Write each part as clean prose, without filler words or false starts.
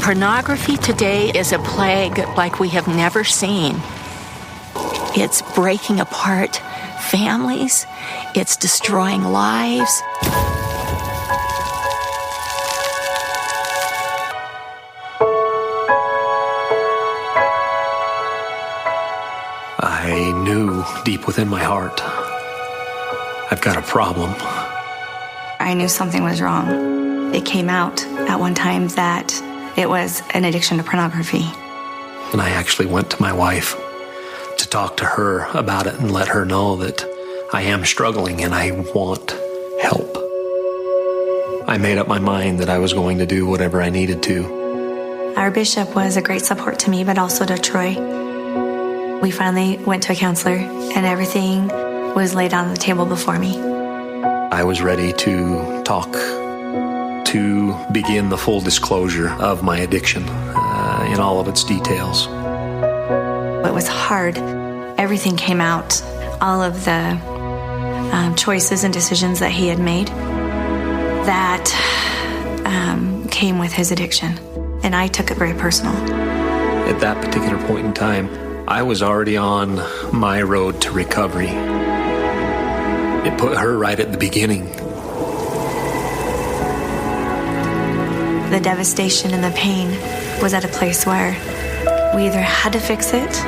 Pornography today is a plague like we have never seen. It's breaking apart families. It's destroying lives. I knew deep within my heart, I've got a problem. I knew something was wrong. It came out at one time that it was an addiction to pornography. And I actually went to my wife to talk to her about it and let her know that I am struggling and I want help. I made up my mind that I was going to do whatever I needed to. Our bishop was a great support to me, but also to Troy. We finally went to a counselor, and everything was laid on the table before me. I was ready to talk, to begin the full disclosure of my addiction in all of its details. It was hard. Everything came out, all of the choices and decisions that he had made that came with his addiction, and I took it very personal. At that particular point in time, I was already on my road to recovery. It put her right at the beginning. The devastation and the pain was at a place where we either had to fix it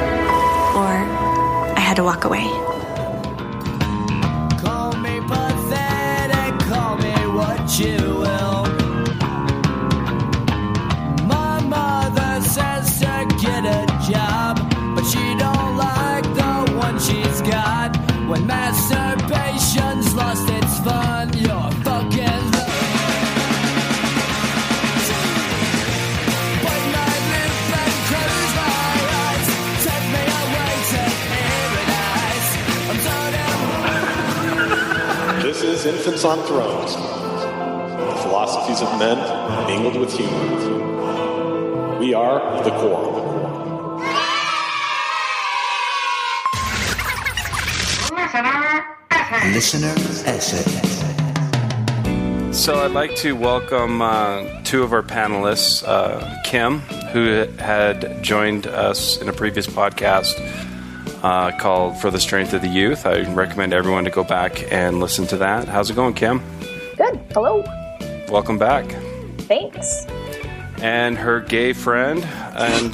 or I had to walk away. Call me pathetic, call me what you will. My mother says to get a job, but she don't like the one she's got. When masturbation's lost its fun, you're fucking But I live and close my eyes, take me away to paradise. I'm so damn. This is Infants on Thrones, the philosophies of men mingled with humor. We are the core. Listener Essay. So I'd like to welcome two of our panelists, Kim, who had joined us in a previous podcast called For the Strength of the Youth. I recommend everyone to go back and listen to that. How's it going, Kim? Good. Hello. Welcome back. Thanks. And her gay friend and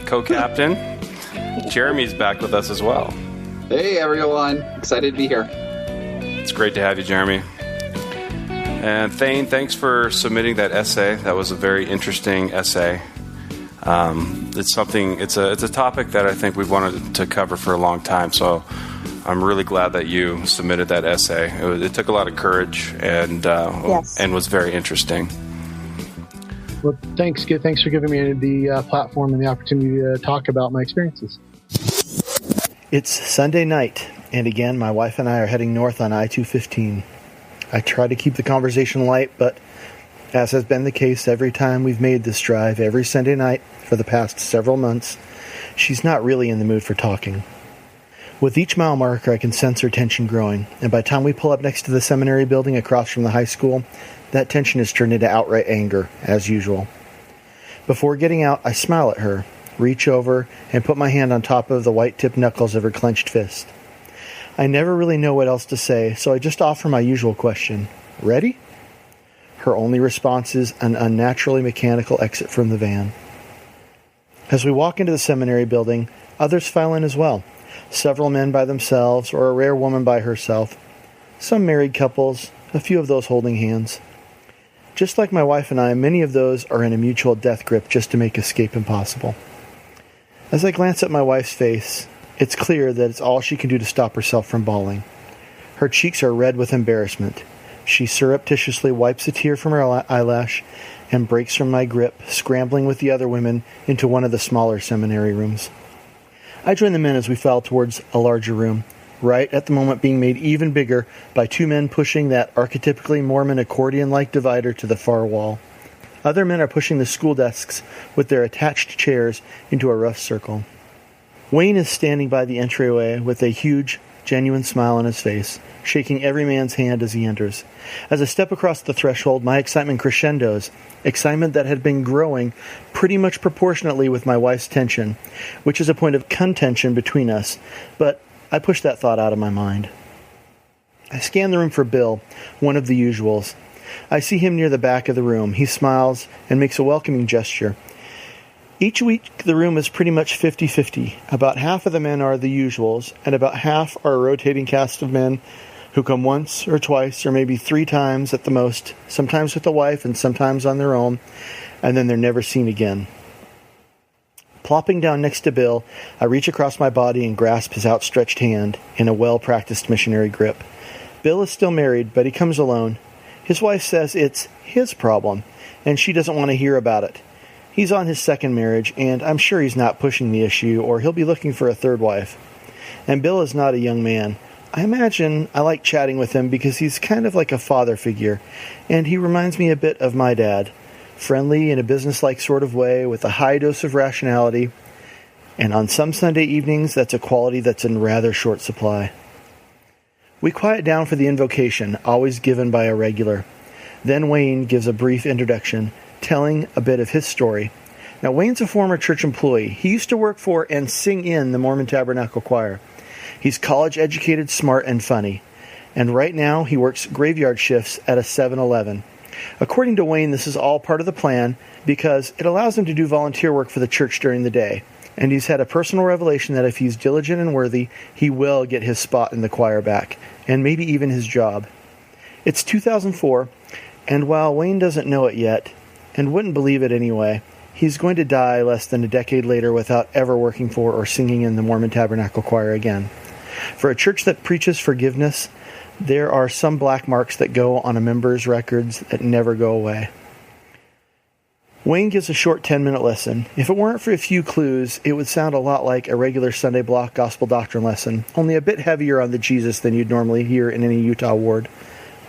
co-captain, Jeremy's back with us as well. Hey everyone, excited to be here. It's great to have you, Jeremy. And Thayne, thanks for submitting that essay. That was a very interesting essay. It's a topic that I think we've wanted to cover for a long time. So I'm really glad that you submitted that essay. It took a lot of courage and was very interesting. Well, thanks for giving me the platform and the opportunity to talk about my experiences. It's Sunday night, and again, my wife and I are heading north on I-215. I try to keep the conversation light, but as has been the case every time we've made this drive, every Sunday night for the past several months, she's not really in the mood for talking. With each mile marker, I can sense her tension growing, and by the time we pull up next to the seminary building across from the high school, that tension is turned into outright anger, as usual. Before getting out, I smile at her, reach over, and put my hand on top of the white-tipped knuckles of her clenched fist. I never really know what else to say, so I just offer my usual question. Ready? Her only response is an unnaturally mechanical exit from the van. As we walk into the seminary building, others file in as well. Several men by themselves, or a rare woman by herself. Some married couples, a few of those holding hands. Just like my wife and I, many of those are in a mutual death grip just to make escape impossible. As I glance at my wife's face, it's clear that it's all she can do to stop herself from bawling. Her cheeks are red with embarrassment. She surreptitiously wipes a tear from her eyelash and breaks from my grip, scrambling with the other women into one of the smaller seminary rooms. I join the men as we file towards a larger room, right at the moment being made even bigger by two men pushing that archetypically Mormon accordion-like divider to the far wall. Other men are pushing the school desks with their attached chairs into a rough circle. Wayne is standing by the entryway with a huge genuine smile on his face, shaking every man's hand as he enters. As I step across the threshold, my excitement crescendos, excitement that had been growing pretty much proportionately with my wife's tension, which is a point of contention between us, but I push that thought out of my mind. I scan the room for Bill, one of the usuals. I see him near the back of the room. He smiles and makes a welcoming gesture. Each week, the room is pretty much 50-50. About half of the men are the usuals, and about half are a rotating cast of men who come once or twice or maybe 3 times at the most, sometimes with a wife and sometimes on their own, and then they're never seen again. Plopping down next to Bill, I reach across my body and grasp his outstretched hand in a well-practiced missionary grip. Bill is still married, but he comes alone. His wife says it's his problem, and she doesn't want to hear about it. He's on his second marriage, and I'm sure he's not pushing the issue, or he'll be looking for a third wife. And Bill is not a young man. I imagine I like chatting with him because he's kind of like a father figure, and he reminds me a bit of my dad. Friendly in a business-like sort of way, with a high dose of rationality, and on some Sunday evenings, that's a quality that's in rather short supply. We quiet down for the invocation, always given by a regular. Then Wayne gives a brief introduction, telling a bit of his story. Now, Wayne's a former church employee. He used to work for and sing in the Mormon Tabernacle Choir. He's college-educated, smart, and funny. And right now, he works graveyard shifts at a 7-Eleven. According to Wayne, this is all part of the plan because it allows him to do volunteer work for the church during the day. And he's had a personal revelation that if he's diligent and worthy, he will get his spot in the choir back, and maybe even his job. It's 2004, and while Wayne doesn't know it yet, and wouldn't believe it anyway, he's going to die less than a decade later without ever working for or singing in the Mormon Tabernacle Choir again. For a church that preaches forgiveness, there are some black marks that go on a member's records that never go away. Wayne gives a short 10-minute lesson. If it weren't for a few clues, it would sound a lot like a regular Sunday block gospel doctrine lesson, only a bit heavier on the Jesus than you'd normally hear in any Utah ward.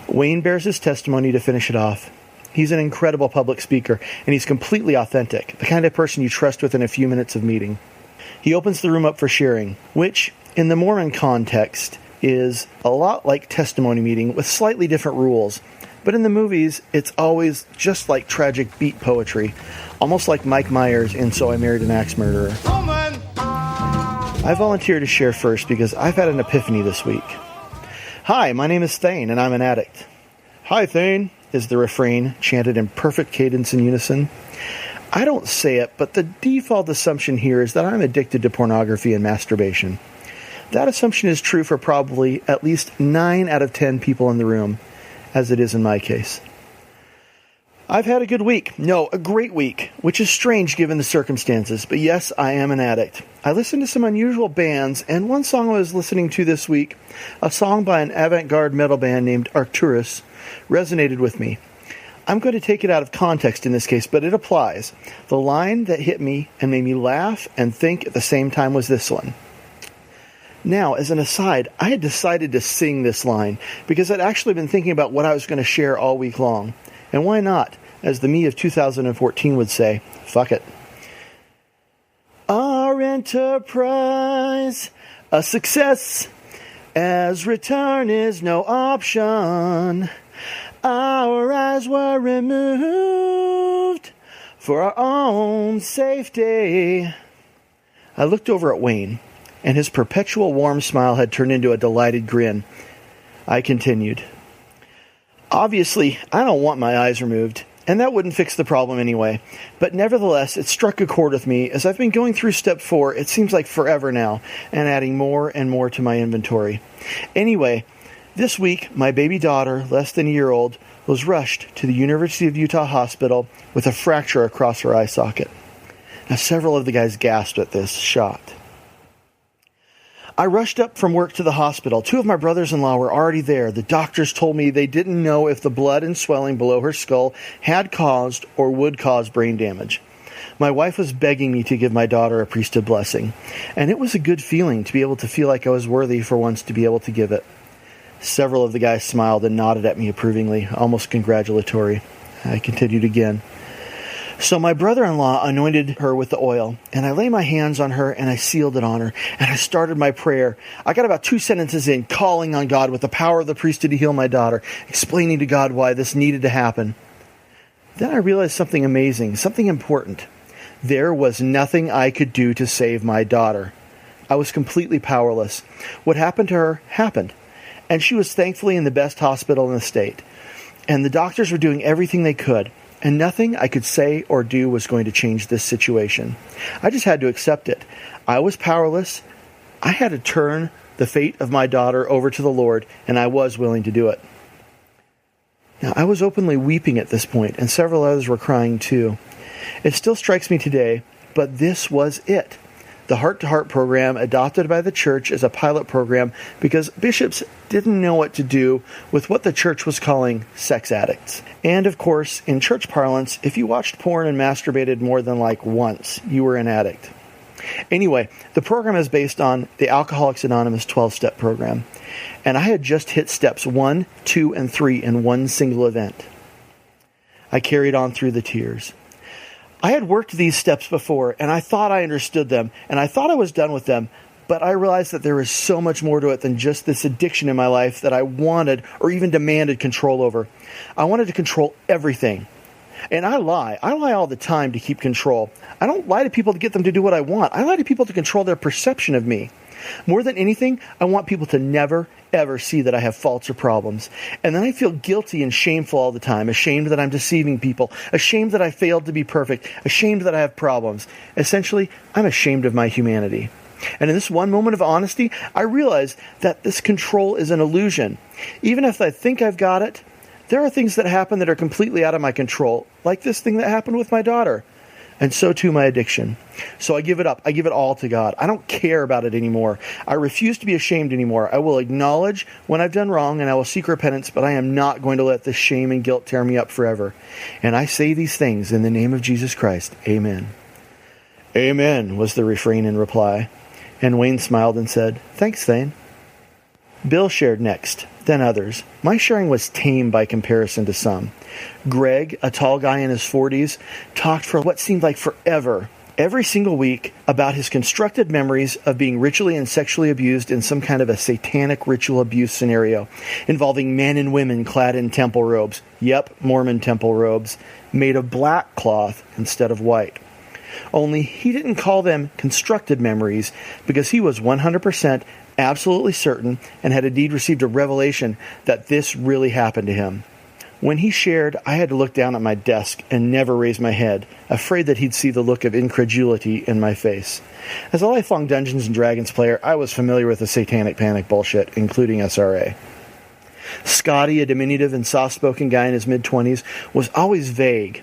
Wayne bears his testimony to finish it off. He's an incredible public speaker, and he's completely authentic, the kind of person you trust within a few minutes of meeting. He opens the room up for sharing, which, in the Mormon context, is a lot like testimony meeting with slightly different rules. But in the movies, it's always just like tragic beat poetry, almost like Mike Myers in So I Married an Axe Murderer. I volunteer to share first because I've had an epiphany this week. Hi, my name is Thayne, and I'm an addict. Hi, Thayne, is the refrain, chanted in perfect cadence and unison. I don't say it, but the default assumption here is that I'm addicted to pornography and masturbation. That assumption is true for probably at least 9 out of 10 people in the room, as it is in my case. I've had a good week. No, a great week, which is strange given the circumstances, but yes, I am an addict. I listen to some unusual bands, and one song I was listening to this week, a song by an avant-garde metal band named Arcturus, resonated with me. I'm going to take it out of context in this case, but it applies. The line that hit me and made me laugh and think at the same time was this one. Now, as an aside, I had decided to sing this line because I'd actually been thinking about what I was going to share all week long. And why not? As the me of 2014 would say, fuck it. Our enterprise, a success, as return is no option. Our eyes were removed for our own safety. I looked over at Wayne, and his perpetual warm smile had turned into a delighted grin. I continued. Obviously, I don't want my eyes removed, and that wouldn't fix the problem anyway. But nevertheless, it struck a chord with me. As I've been going through step 4, it seems like forever now, and adding more and more to my inventory. Anyway, this week, my baby daughter, less than a year old, was rushed to the University of Utah hospital with a fracture across her eye socket. Now, several of the guys gasped at this, shocked. I rushed up from work to the hospital. 2 of my brothers-in-law were already there. The doctors told me they didn't know if the blood and swelling below her skull had caused or would cause brain damage. My wife was begging me to give my daughter a priesthood blessing, and it was a good feeling to be able to feel like I was worthy for once to be able to give it. Several of the guys smiled and nodded at me approvingly, almost congratulatory. I continued again. So my brother-in-law anointed her with the oil, and I lay my hands on her and I sealed it on her, and I started my prayer. I got about 2 sentences in, calling on God with the power of the priesthood to heal my daughter, explaining to God why this needed to happen. Then I realized something amazing, something important. There was nothing I could do to save my daughter. I was completely powerless. What happened to her happened, and she was thankfully in the best hospital in the state. And the doctors were doing everything they could. And nothing I could say or do was going to change this situation. I just had to accept it. I was powerless. I had to turn the fate of my daughter over to the Lord, and I was willing to do it. Now, I was openly weeping at this point, and several others were crying too. It still strikes me today, but this was it. The heart-to-heart program adopted by the church as a pilot program because bishops didn't know what to do with what the church was calling sex addicts. And of course, in church parlance, if you watched porn and masturbated more than once, you were an addict. Anyway, the program is based on the Alcoholics Anonymous 12-step program. And I had just hit steps 1, 2, and 3 in one single event. I carried on through the tears. I had worked these steps before, and I thought I understood them, and I thought I was done with them, but I realized that there was so much more to it than just this addiction in my life that I wanted or even demanded control over. I wanted to control everything. And I lie. I lie all the time to keep control. I don't lie to people to get them to do what I want. I lie to people to control their perception of me. More than anything, I want people to never, ever see that I have faults or problems. And then I feel guilty and shameful all the time, ashamed that I'm deceiving people, ashamed that I failed to be perfect, ashamed that I have problems. Essentially, I'm ashamed of my humanity. And in this one moment of honesty, I realize that this control is an illusion. Even if I think I've got it, there are things that happen that are completely out of my control, like this thing that happened with my daughter. And so too my addiction. So I give it up. I give it all to God. I don't care about it anymore. I refuse to be ashamed anymore. I will acknowledge when I've done wrong and I will seek repentance, but I am not going to let this shame and guilt tear me up forever. And I say these things in the name of Jesus Christ. Amen. Amen, was the refrain in reply. And Wayne smiled and said, "Thanks, Thayne." Bill shared next, then others. My sharing was tame by comparison to some. Greg, a tall guy in his 40s, talked for what seemed like forever, every single week, about his constructed memories of being ritually and sexually abused in some kind of a satanic ritual abuse scenario, involving men and women clad in temple robes, yep, Mormon temple robes, made of black cloth instead of white. Only he didn't call them constructed memories because he was 100% absolutely certain and had indeed received a revelation that this really happened to him. When he shared, I had to look down at my desk and never raise my head, afraid that he'd see the look of incredulity in my face. As a lifelong Dungeons & Dragons player, I was familiar with the satanic panic bullshit, including SRA. Scotty, a diminutive and soft-spoken guy in his mid-20s, was always vague.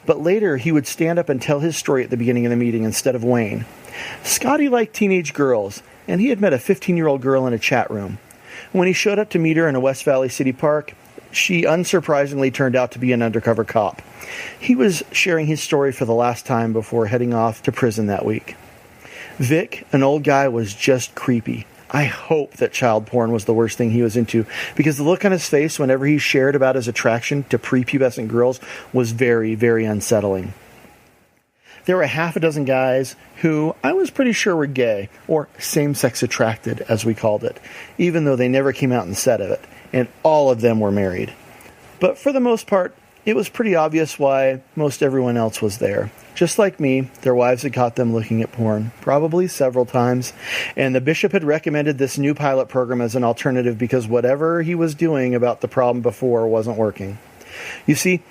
But later, he would stand up and tell his story at the beginning of the meeting instead of Wayne. Scotty liked teenage girls, and he had met a 15-year-old girl in a chat room. When he showed up to meet her in a West Valley City park, she unsurprisingly turned out to be an undercover cop. He was sharing his story for the last time before heading off to prison that week. Vic, an old guy, was just creepy. I hope that child porn was the worst thing he was into, because the look on his face whenever he shared about his attraction to prepubescent girls was very, very unsettling. There were half a dozen guys who I was pretty sure were gay, or same-sex attracted, as we called it, even though they never came out and said of it, and all of them were married. But for the most part, it was pretty obvious why most everyone else was there. Just like me, their wives had caught them looking at porn, probably several times, and the bishop had recommended this new pilot program as an alternative because whatever he was doing about the problem before wasn't working. You see,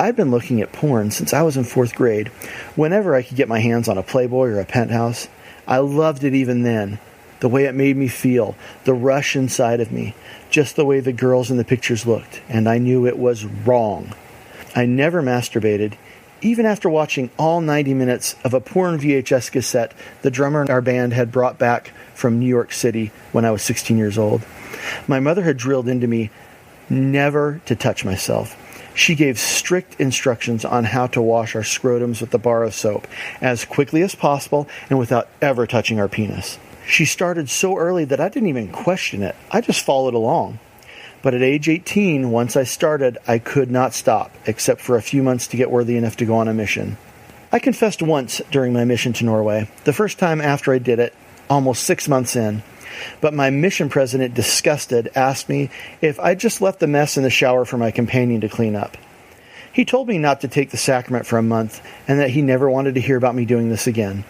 I'd been looking at porn since I was in 4th grade. Whenever I could get my hands on a Playboy or a Penthouse, I loved it even then. The way it made me feel, the rush inside of me, just the way the girls in the pictures looked, and I knew it was wrong. I never masturbated, even after watching all 90 minutes of a porn VHS cassette the drummer in our band had brought back from New York City when I was 16 years old. My mother had drilled into me never to touch myself. She gave strict instructions on how to wash our scrotums with a bar of soap as quickly as possible and without ever touching our penis. She started so early that I didn't even question it. I just followed along. But at age 18, once I started, I could not stop, except for a few months to get worthy enough to go on a mission. I confessed once during my mission to Norway, the first time after I did it, almost 6 months in. But my mission president, disgusted, asked me if I'd just left the mess in the shower for my companion to clean up. He told me not to take the sacrament for a month and that he never wanted to hear about me doing this again.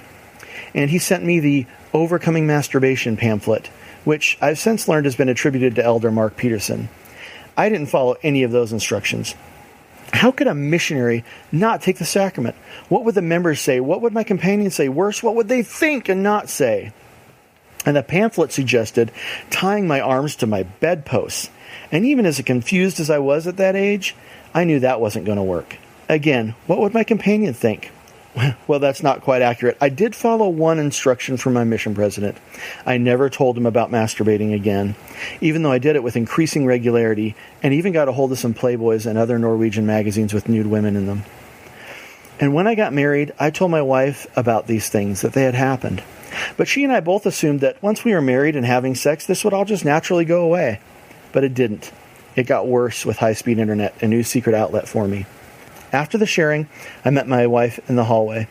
And he sent me the Overcoming Masturbation pamphlet, which I've since learned has been attributed to Elder Mark Peterson. I didn't follow any of those instructions. How could a missionary not take the sacrament? What would the members say? What would my companions say? Worse, what would they think and not say? And the pamphlet suggested tying my arms to my bedposts. And even as confused as I was at that age, I knew that wasn't going to work. Again, what would my companion think? Well, that's not quite accurate. I did follow one instruction from my mission president. I never told him about masturbating again, even though I did it with increasing regularity and even got a hold of some Playboys and other Norwegian magazines with nude women in them. And when I got married, I told my wife about these things, that they had happened. But she and I both assumed that once we were married and having sex, this would all just naturally go away. But it didn't. It got worse with high-speed internet, a new secret outlet for me. After the sharing, I met my wife in the hallway.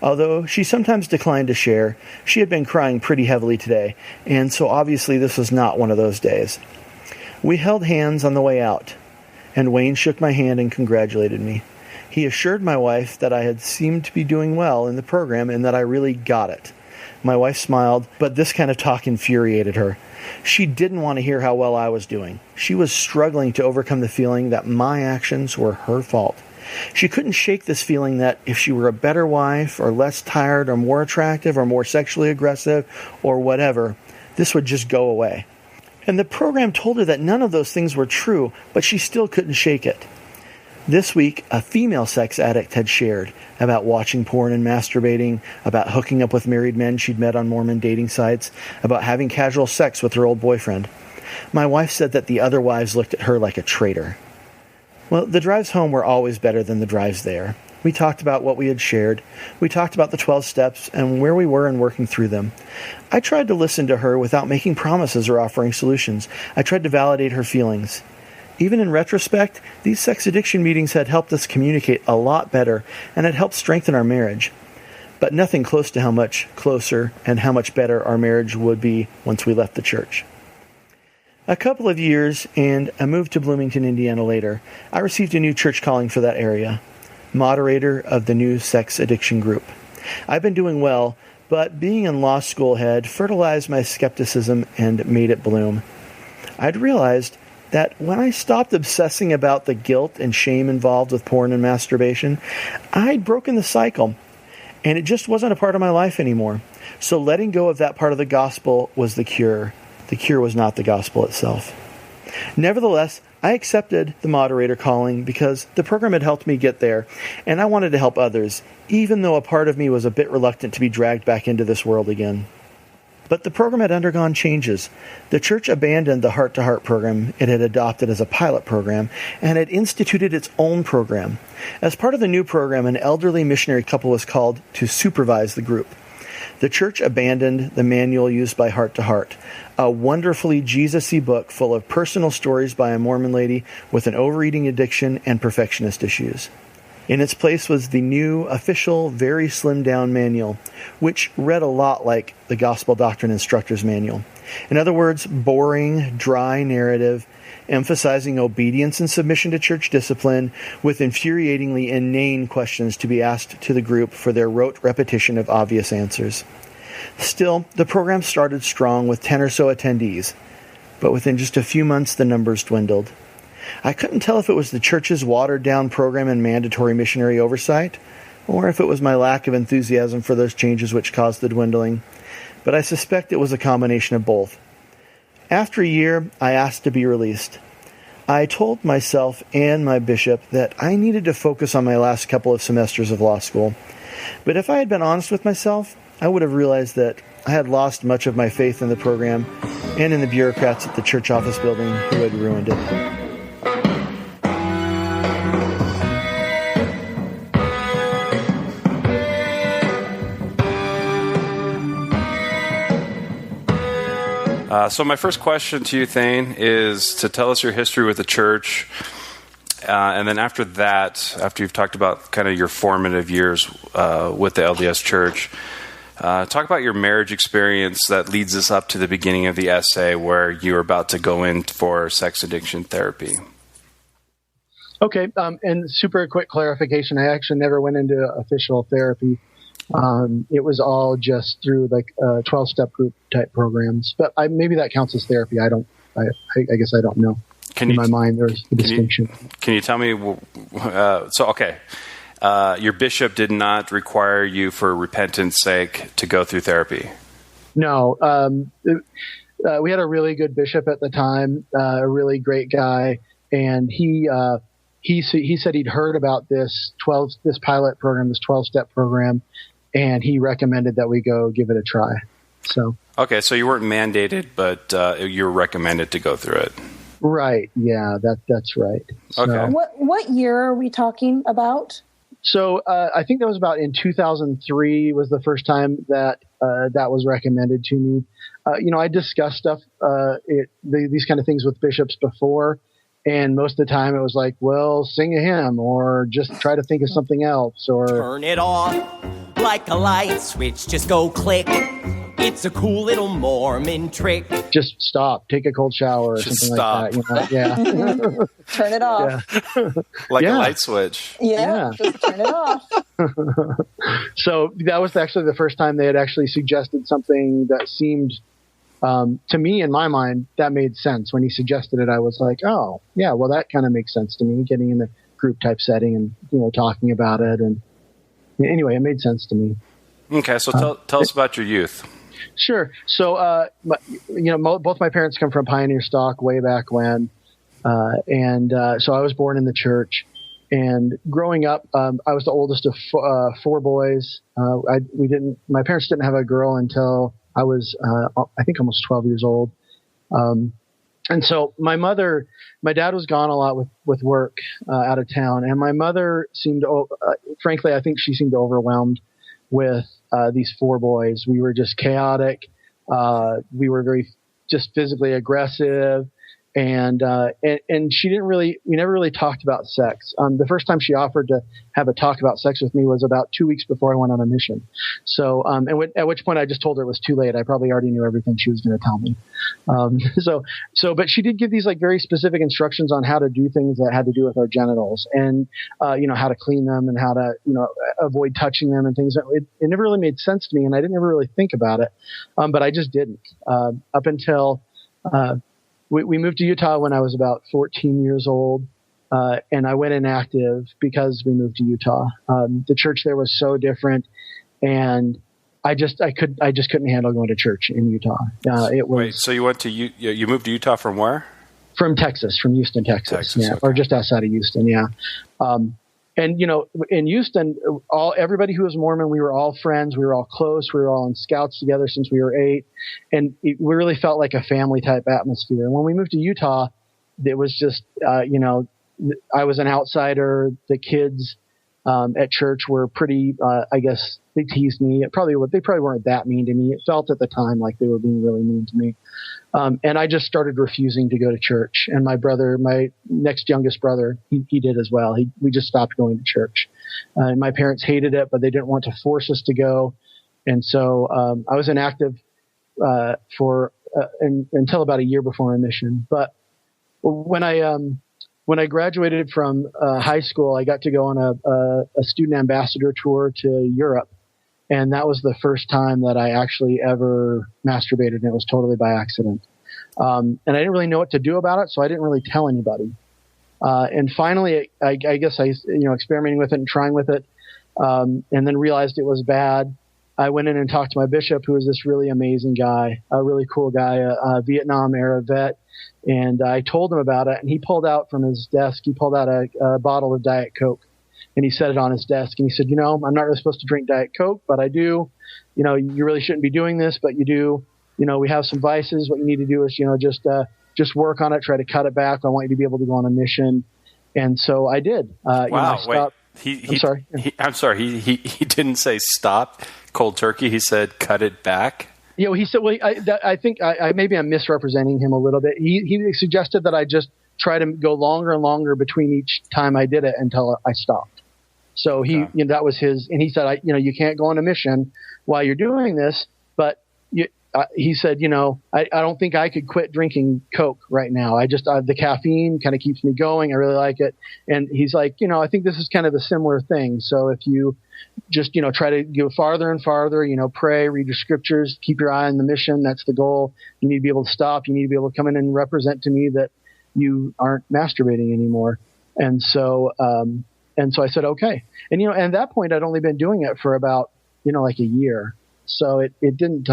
Although she sometimes declined to share, she had been crying pretty heavily today, and so obviously this was not one of those days. We held hands on the way out, and Wayne shook my hand and congratulated me. He assured my wife that I had seemed to be doing well in the program and that I really got it. My wife smiled, but this kind of talk infuriated her. She didn't want to hear how well I was doing. She was struggling to overcome the feeling that my actions were her fault. She couldn't shake this feeling that if she were a better wife, or less tired, or more attractive, or more sexually aggressive, or whatever, this would just go away. And the program told her that none of those things were true, but she still couldn't shake it. This week, a female sex addict had shared about watching porn and masturbating, about hooking up with married men she'd met on Mormon dating sites, about having casual sex with her old boyfriend. My wife said that the other wives looked at her like a traitor. Well, the drives home were always better than the drives there. We talked about what we had shared. We talked about the 12 steps and where we were in working through them. I tried to listen to her without making promises or offering solutions. I tried to validate her feelings. Even in retrospect, these sex addiction meetings had helped us communicate a lot better and had helped strengthen our marriage. But nothing close to how much closer and how much better our marriage would be once we left the church. A couple of years and a move to Bloomington, Indiana later, I received a new church calling for that area, moderator of the new sex addiction group. I've been doing well, but being in law school had fertilized my skepticism and made it bloom. I'd realized that when I stopped obsessing about the guilt and shame involved with porn and masturbation, I'd broken the cycle, and it just wasn't a part of my life anymore. So letting go of that part of the gospel was the cure. The cure was not the gospel itself. Nevertheless, I accepted the moderator calling because the program had helped me get there, and I wanted to help others, even though a part of me was a bit reluctant to be dragged back into this world again. But the program had undergone changes. The church abandoned the heart-to-heart program it had adopted as a pilot program and had instituted its own program. As part of the new program, an elderly missionary couple was called to supervise the group. The church abandoned the manual used by Heart to Heart, a wonderfully Jesus-y book full of personal stories by a Mormon lady with an overeating addiction and perfectionist issues. In its place was the new, official, very slimmed-down manual, which read a lot like the Gospel Doctrine Instructor's Manual. In other words, boring, dry narrative, emphasizing obedience and submission to church discipline, with infuriatingly inane questions to be asked to the group for their rote repetition of obvious answers. Still, the program started strong with 10 or so attendees, but within just a few months the numbers dwindled. I couldn't tell if it was the church's watered-down program and mandatory missionary oversight, or if it was my lack of enthusiasm for those changes which caused the dwindling, but I suspect it was a combination of both. After a year, I asked to be released. I told myself and my bishop that I needed to focus on my last couple of semesters of law school, but if I had been honest with myself, I would have realized that I had lost much of my faith in the program and in the bureaucrats at the church office building who had ruined it. So my first question to you, Thayne, is to tell us your history with the church And then after that, after you've talked about kind of your formative years with the LDS Church, talk about your marriage experience that leads us up to the beginning of the essay where you're about to go in for sex addiction therapy. Okay, and super quick clarification. I actually never went into official therapy. It was all just through like 12-step group type programs. But maybe that counts as therapy. I guess I don't know. In my mind, there's a distinction. Can you tell me? Your bishop did not require you, for repentance' sake, to go through therapy. No, we had a really good bishop at the time, a really great guy, and he said he'd heard about this pilot program, this 12-step program, and he recommended that we go give it a try. So okay, so you weren't mandated, but you were recommended to go through it. Right. Yeah, that's right. Okay. So, What year are we talking about? So I think that was about in 2003 was the first time that that was recommended to me. I discussed stuff, these kind of things with bishops before, and most of the time it was like, well, sing a hymn or just try to think of something else or turn it off like a light switch. Just go click. It's a cool little Mormon trick. Just stop, take a cold shower or just something stop. like that. Yeah. Turn it off. Yeah. Like a light switch. Yeah, just turn it off. So that was actually the first time they had actually suggested something that seemed, to me in my mind, that made sense. When he suggested it, I was like, oh, yeah, well, that kind of makes sense to me, getting in a group type setting and, talking about it. And anyway, it made sense to me. Okay, so tell us about your youth. Sure. So, both my parents come from pioneer stock way back when. So I was born in the church, and growing up, I was the oldest of four boys. My parents didn't have a girl until I was, I think almost 12 years old. And so my dad was gone a lot with work, out of town. And my mother seemed, frankly, I think she seemed overwhelmed with these four boys. We were just chaotic. We were very just physically aggressive. And she we never really talked about sex. The first time she offered to have a talk about sex with me was about 2 weeks before I went on a mission. So, at which point I just told her it was too late. I probably already knew everything she was going to tell me. But she did give these like very specific instructions on how to do things that had to do with our genitals and, how to clean them and how to, avoid touching them and things. It never really made sense to me, and I didn't ever really think about it. But I just didn't, up until, we moved to Utah when I was about 14 years old, and I went inactive because we moved to Utah. The church there was so different, and I just couldn't handle going to church in Utah. Wait, so you you moved to Utah from where? From Texas, from Houston, Texas, yeah, okay. Or just outside of Houston, yeah. And in Houston, everybody who was Mormon, we were all friends. We were all close. We were all in scouts together since we were 8, and we really felt like a family type atmosphere. And when we moved to Utah, it was just, I was an outsider. The kids at church were pretty, I guess they teased me. They probably weren't that mean to me. It felt at the time like they were being really mean to me. And I just started refusing to go to church. And my brother, my next youngest brother, he did as well. We just stopped going to church. And my parents hated it, but they didn't want to force us to go. And so I was inactive until about a year before my mission. But when I graduated from high school, I got to go on a student ambassador tour to Europe. And that was the first time that I actually ever masturbated, and it was totally by accident. And I didn't really know what to do about it, so I didn't really tell anybody. And finally, I guess experimenting with it and trying with it, and then realized it was bad. I went in and talked to my bishop, who was this really amazing guy, a really cool guy, a Vietnam era vet. And I told him about it, and he pulled out from his desk, a bottle of Diet Coke. And he set it on his desk, and he said, I'm not really supposed to drink Diet Coke, but I do. You really shouldn't be doing this, but you do. We have some vices. What you need to do is, just work on it, try to cut it back. I want you to be able to go on a mission. And so I did. Wow, wait. I'm sorry. He didn't say stop cold turkey. He said cut it back. He said, well, I think maybe I'm misrepresenting him a little bit. He suggested that I just try to go longer and longer between each time I did it until I stopped. So that was his, and he said, you can't go on a mission while you're doing this, but he said, I don't think I could quit drinking Coke right now. The caffeine kind of keeps me going. I really like it. And he's like, I think this is kind of a similar thing. So if you just, try to go farther and farther, pray, read your scriptures, keep your eye on the mission. That's the goal. You need to be able to stop. You need to be able to come in and represent to me that you aren't masturbating anymore. And so I said, okay. And, at that point I'd only been doing it for about, like a year. So it didn't,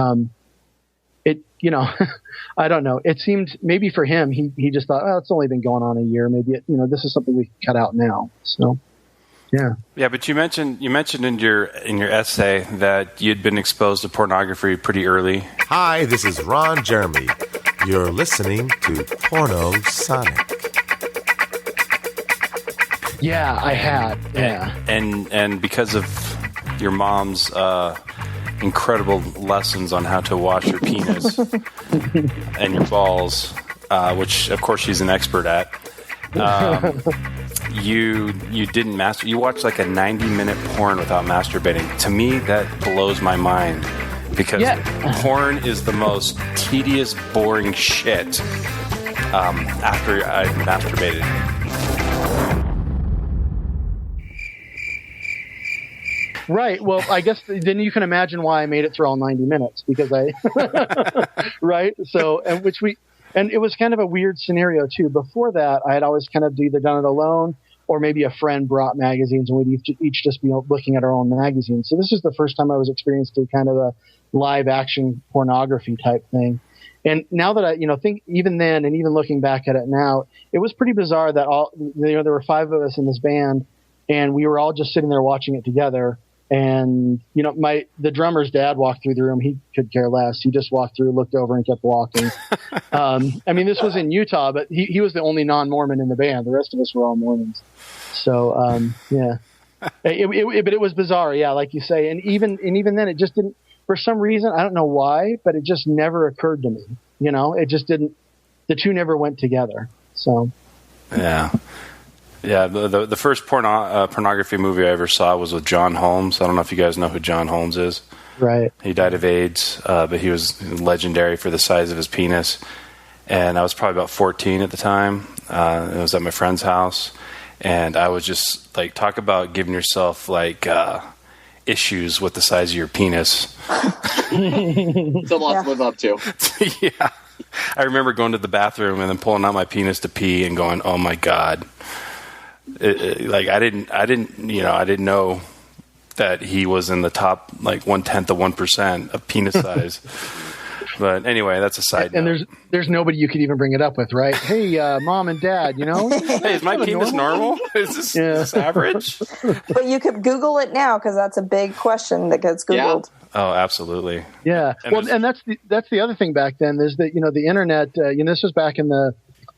I don't know. It seemed maybe for him, he just thought, it's only been going on a year. Maybe this is something we can cut out now. So, yeah. Yeah, but you mentioned in your essay that you'd been exposed to pornography pretty early. Hi, this is Ron Jeremy. You're listening to Porno Sonic. Yeah, I had. Yeah. And because of your mom's incredible lessons on how to wash your penis and your balls, which of course she's an expert at. You didn't masturbate. You watched like a 90-minute porn without masturbating. To me, that blows my mind because porn is the most tedious, boring shit after I've masturbated. Right. Well, I guess then you can imagine why I made it through all 90 minutes because right. So, and it was kind of a weird scenario too. Before that, I had always kind of either done it alone or maybe a friend brought magazines and we'd each just be looking at our own magazines. So this is the first time I was experiencing kind of a live action pornography type thing. And now that I, think even then and even looking back at it now, it was pretty bizarre that there were 5 of us in this band and we were all just sitting there watching it together. And, the drummer's dad walked through the room. He could care less. He just walked through, looked over and kept walking. This was in Utah, but he was the only non-Mormon in the band. The rest of us were all Mormons. So, yeah, but it was bizarre. Yeah. Like you say. And even then it just didn't, for some reason, I don't know why, but it just never occurred to me, it just didn't, the two never went together. So, yeah. Yeah, the first pornography movie I ever saw was with John Holmes. I don't know if you guys know who John Holmes is. Right. He died of AIDS, but he was legendary for the size of his penis. And I was probably about 14 at the time. It was at my friend's house. And I was just, like, talk about giving yourself, like, issues with the size of your penis. It's a lot to live up to. Yeah. I remember going to the bathroom and then pulling out my penis to pee and going, oh, my God. I didn't know that he was in the top, like 1/10 of 1% of penis size. But anyway, that's a side note. And there's nobody you could even bring it up with, right? Hey, mom and dad, Hey, is my penis normal? Is this average? But you could Google it now because that's a big question that gets Googled. Yeah. Oh, absolutely. Yeah. And that's the other thing back then is that, the internet, this was back in the,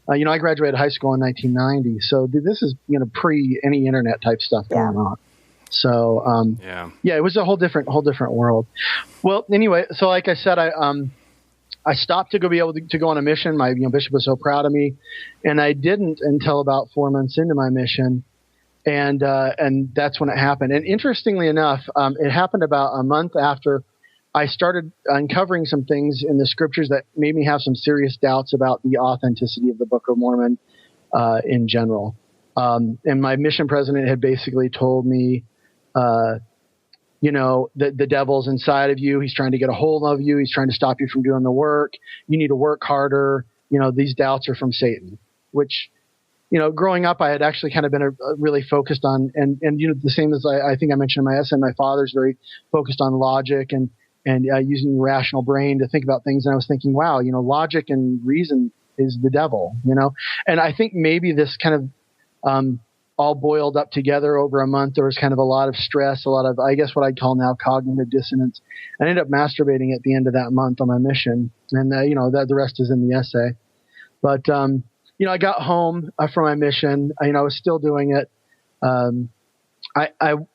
I graduated high school in 1990. So this is, pre any internet type stuff going on. So, it was a whole different world. Well, anyway, so like I said, I stopped to be able to go on a mission. My bishop was so proud of me, and I didn't until about 4 months into my mission. And that's when it happened. And interestingly enough, it happened about a month after I started uncovering some things in the scriptures that made me have some serious doubts about the authenticity of the Book of Mormon in general. And my mission president had basically told me, the devil's inside of you. He's trying to get a hold of you. He's trying to stop you from doing the work. You need to work harder. These doubts are from Satan, which, growing up, I had actually kind of been really focused on, and the same as I think I mentioned in my essay, my father's very focused on logic and using the rational brain to think about things. And I was thinking, wow, logic and reason is the devil, and I think maybe this kind of, all boiled up together over a month. There was kind of a lot of stress, a lot of, I guess what I'd call now cognitive dissonance. I ended up masturbating at the end of that month on my mission. And, the rest is in the essay. But, I got home from my mission. I was still doing it. I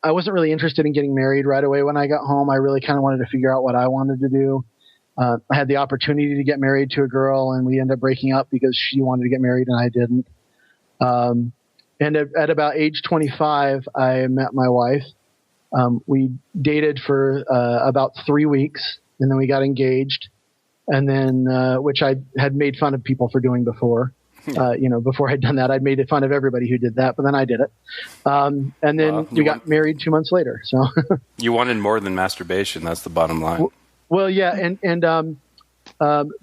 wasn't really interested in getting married right away when I got home. I really kind of wanted to figure out what I wanted to do. I had the opportunity to get married to a girl, and we ended up breaking up because she wanted to get married and I didn't. And at about age 25, I met my wife. We dated for about 3 weeks, and then we got engaged. And then, which I had made fun of people for doing before. Before I'd done that, I'd made fun of everybody who did that, but then I did it. And then we got married 2 months later. So you wanted more than masturbation. That's the bottom line. Well, yeah. And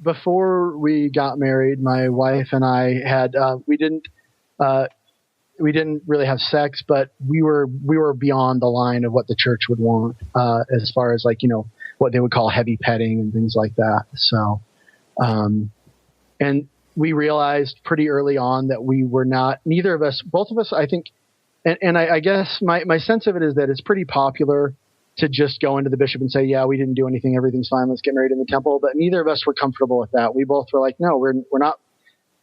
before we got married, my wife and I had, we didn't really have sex, but we were beyond the line of what the church would want, as far as what they would call heavy petting and things like that. So, and we realized pretty early on that we were not, neither of us, both of us, I think, and I guess my sense of it is that it's pretty popular to just go into the bishop and say, yeah, we didn't do anything. Everything's fine. Let's get married in the temple. But neither of us were comfortable with that. We both were like, no, we're not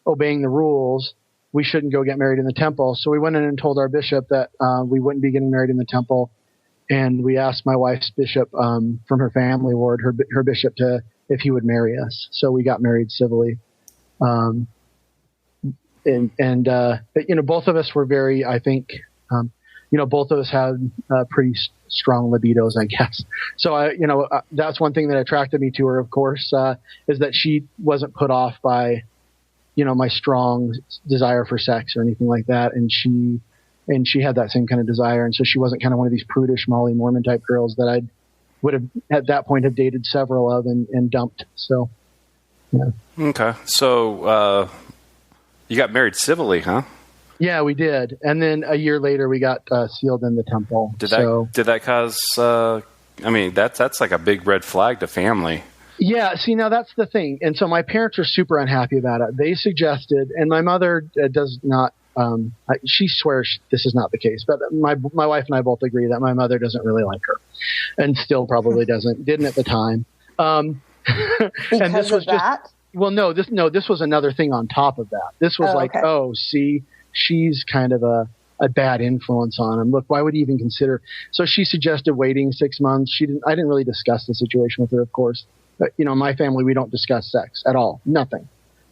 obeying the rules. We shouldn't go get married in the temple. So we went in and told our bishop that we wouldn't be getting married in the temple. And we asked my wife's bishop from her family ward, her bishop, if he would marry us. So we got married civilly. But, both of us were very, I think, both of us had pretty strong libidos, I guess. So that's one thing that attracted me to her, of course, is that she wasn't put off by, my strong desire for sex or anything like that. And she had that same kind of desire. And so she wasn't kind of one of these prudish Molly Mormon type girls that I would have at that point have dated several of and dumped. So, yeah. Okay. So, you got married civilly, huh? Yeah, we did. And then a year later we got sealed in the temple. Did that cause, that's like a big red flag to family. Yeah, see, now that's the thing. And so my parents are super unhappy about it. They suggested, and my mother does not, she swears this is not the case, but my wife and I both agree that my mother doesn't really like her and still probably didn't at the time. And this was that? This was another thing on top of that. This was see, she's kind of a bad influence on him. Look, why would he even consider? So she suggested waiting 6 months. I didn't really discuss the situation with her, of course. But, my family, we don't discuss sex at all. Nothing.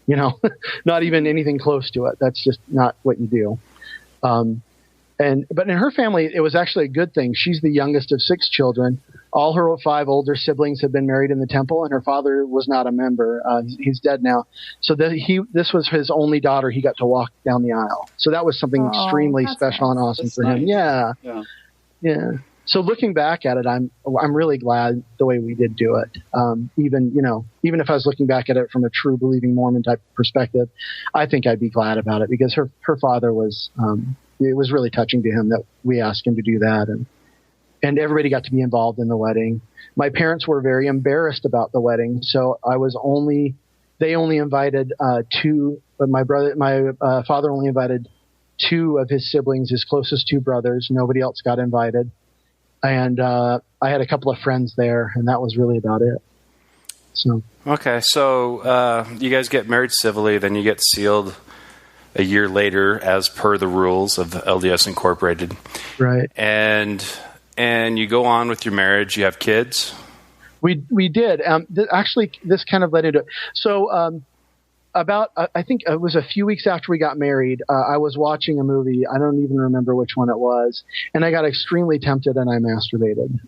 Not even anything close to it. That's just not what you do. But in her family, it was actually a good thing. She's the youngest of 6 children. All her 5 older siblings had been married in the temple, and her father was not a member. He's dead now. So this was his only daughter. He got to walk down the aisle. So that was something extremely special and awesome for him. Yeah. So looking back at it, I'm really glad the way we did do it. Even if I was looking back at it from a true believing Mormon type perspective, I think I'd be glad about it because her father was, it was really touching to him that we asked him to do that. And everybody got to be involved in the wedding. My parents were very embarrassed about the wedding. So they only invited 2, but my father only invited 2 of his siblings, his closest 2 brothers. Nobody else got invited. And I had a couple of friends there, and that was really about it. So okay, so you guys get married civilly, then you get sealed a year later, as per the rules of the LDS Incorporated, right? And you go on with your marriage. You have kids. We did. Actually, this kind of led into it. So I think it was a few weeks after we got married, I was watching a movie. I don't even remember which one it was. And I got extremely tempted and I masturbated.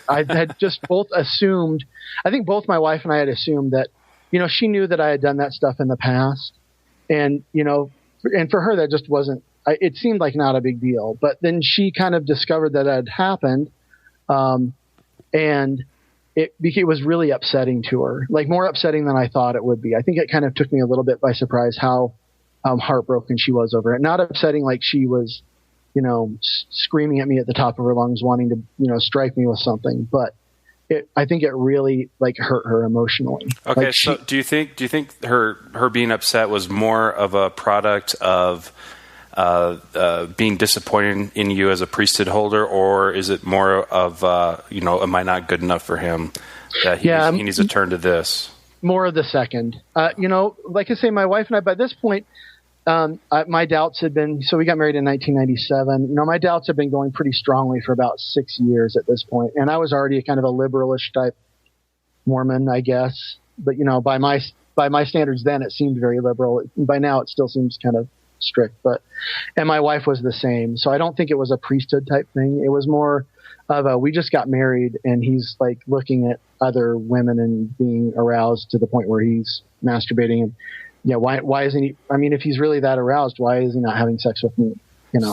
I had just both assumed, I think both my wife and I had assumed that, she knew that I had done that stuff in the past. And, and for her, that just wasn't, it seemed like not a big deal. But then she kind of discovered that it had happened. And it was really upsetting to her, like more upsetting than I thought it would be. I think it kind of took me a little bit by surprise how heartbroken she was over it. Not upsetting like she was, screaming at me at the top of her lungs, wanting to, strike me with something. But I think it really hurt her emotionally. Okay, so do you think her being upset was more of a product of being disappointed in you as a priesthood holder, or is it more of am I not good enough for him that he needs to turn to this? More of the second. Like I say, my wife and I, by this point, my doubts had been. So we got married in 1997. My doubts have been going pretty strongly for about 6 years at this point, and I was already kind of a liberalish type Mormon, I guess. But by my standards then, it seemed very liberal. By now, it still seems kind of strict, and my wife was the same. So I don't think it was a priesthood type thing. It was more of we just got married, and he's like looking at other women and being aroused to the point where he's masturbating. And yeah, why isn't he? I mean, if he's really that aroused, why is he not having sex with me?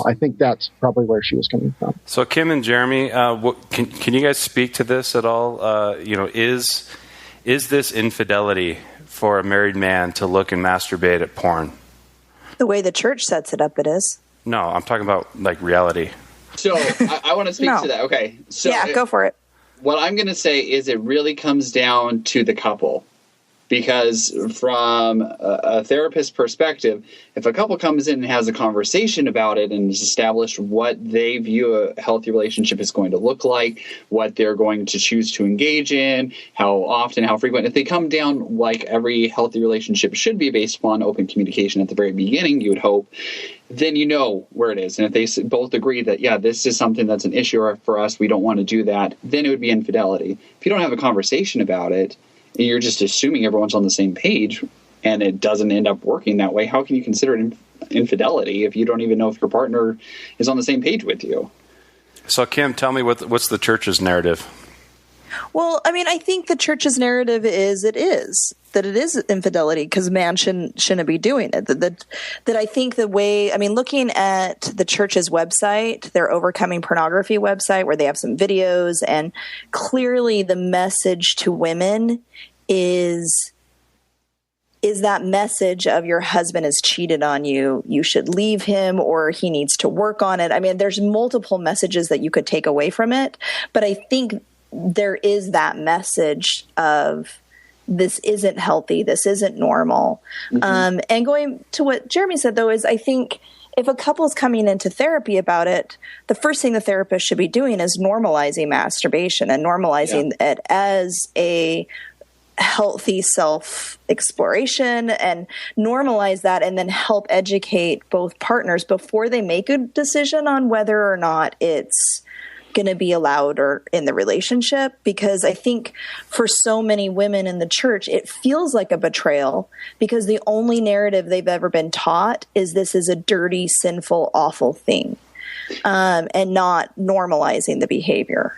I think that's probably where she was coming from. So Kim and Jeremy, can you guys speak to this at all? Is this infidelity for a married man to look and masturbate at porn? The way the church sets it up, it is. No, I'm talking about like reality. So I want to speak to that. Okay. So yeah, go for it. What I'm going to say is it really comes down to the couple. Because from a therapist perspective, if a couple comes in and has a conversation about it and has established what they view a healthy relationship is going to look like, what they're going to choose to engage in, how often, how frequent, if they come down like every healthy relationship should be based upon open communication at the very beginning, you would hope, then you know where it is. And if they both agree that, yeah, this is something that's an issue for us, we don't want to do that, then it would be infidelity. If you don't have a conversation about it, you're just assuming everyone's on the same page, and it doesn't end up working that way. How can you consider it infidelity if you don't even know if your partner is on the same page with you? So, Kim, tell me what's the church's narrative? Well, I mean, I think the church's narrative is that it is infidelity because man shouldn't be doing it. That I think the way, I mean, looking at the church's website, their Overcoming Pornography website, where they have some videos, and clearly the message to women is that message of your husband has cheated on you, you should leave him, or he needs to work on it. I mean, there's multiple messages that you could take away from it, but I think there is that message of this isn't healthy, this isn't normal. Mm-hmm. And going to what Jeremy said, though, is I think if a couple is coming into therapy about it, the first thing the therapist should be doing is normalizing masturbation and normalizing it as a healthy self-exploration, and normalize that, and then help educate both partners before they make a decision on whether or not it's going to be allowed or in the relationship. Because I think for so many women in the church, it feels like a betrayal because the only narrative they've ever been taught is this is a dirty, sinful, awful thing, and not normalizing the behavior.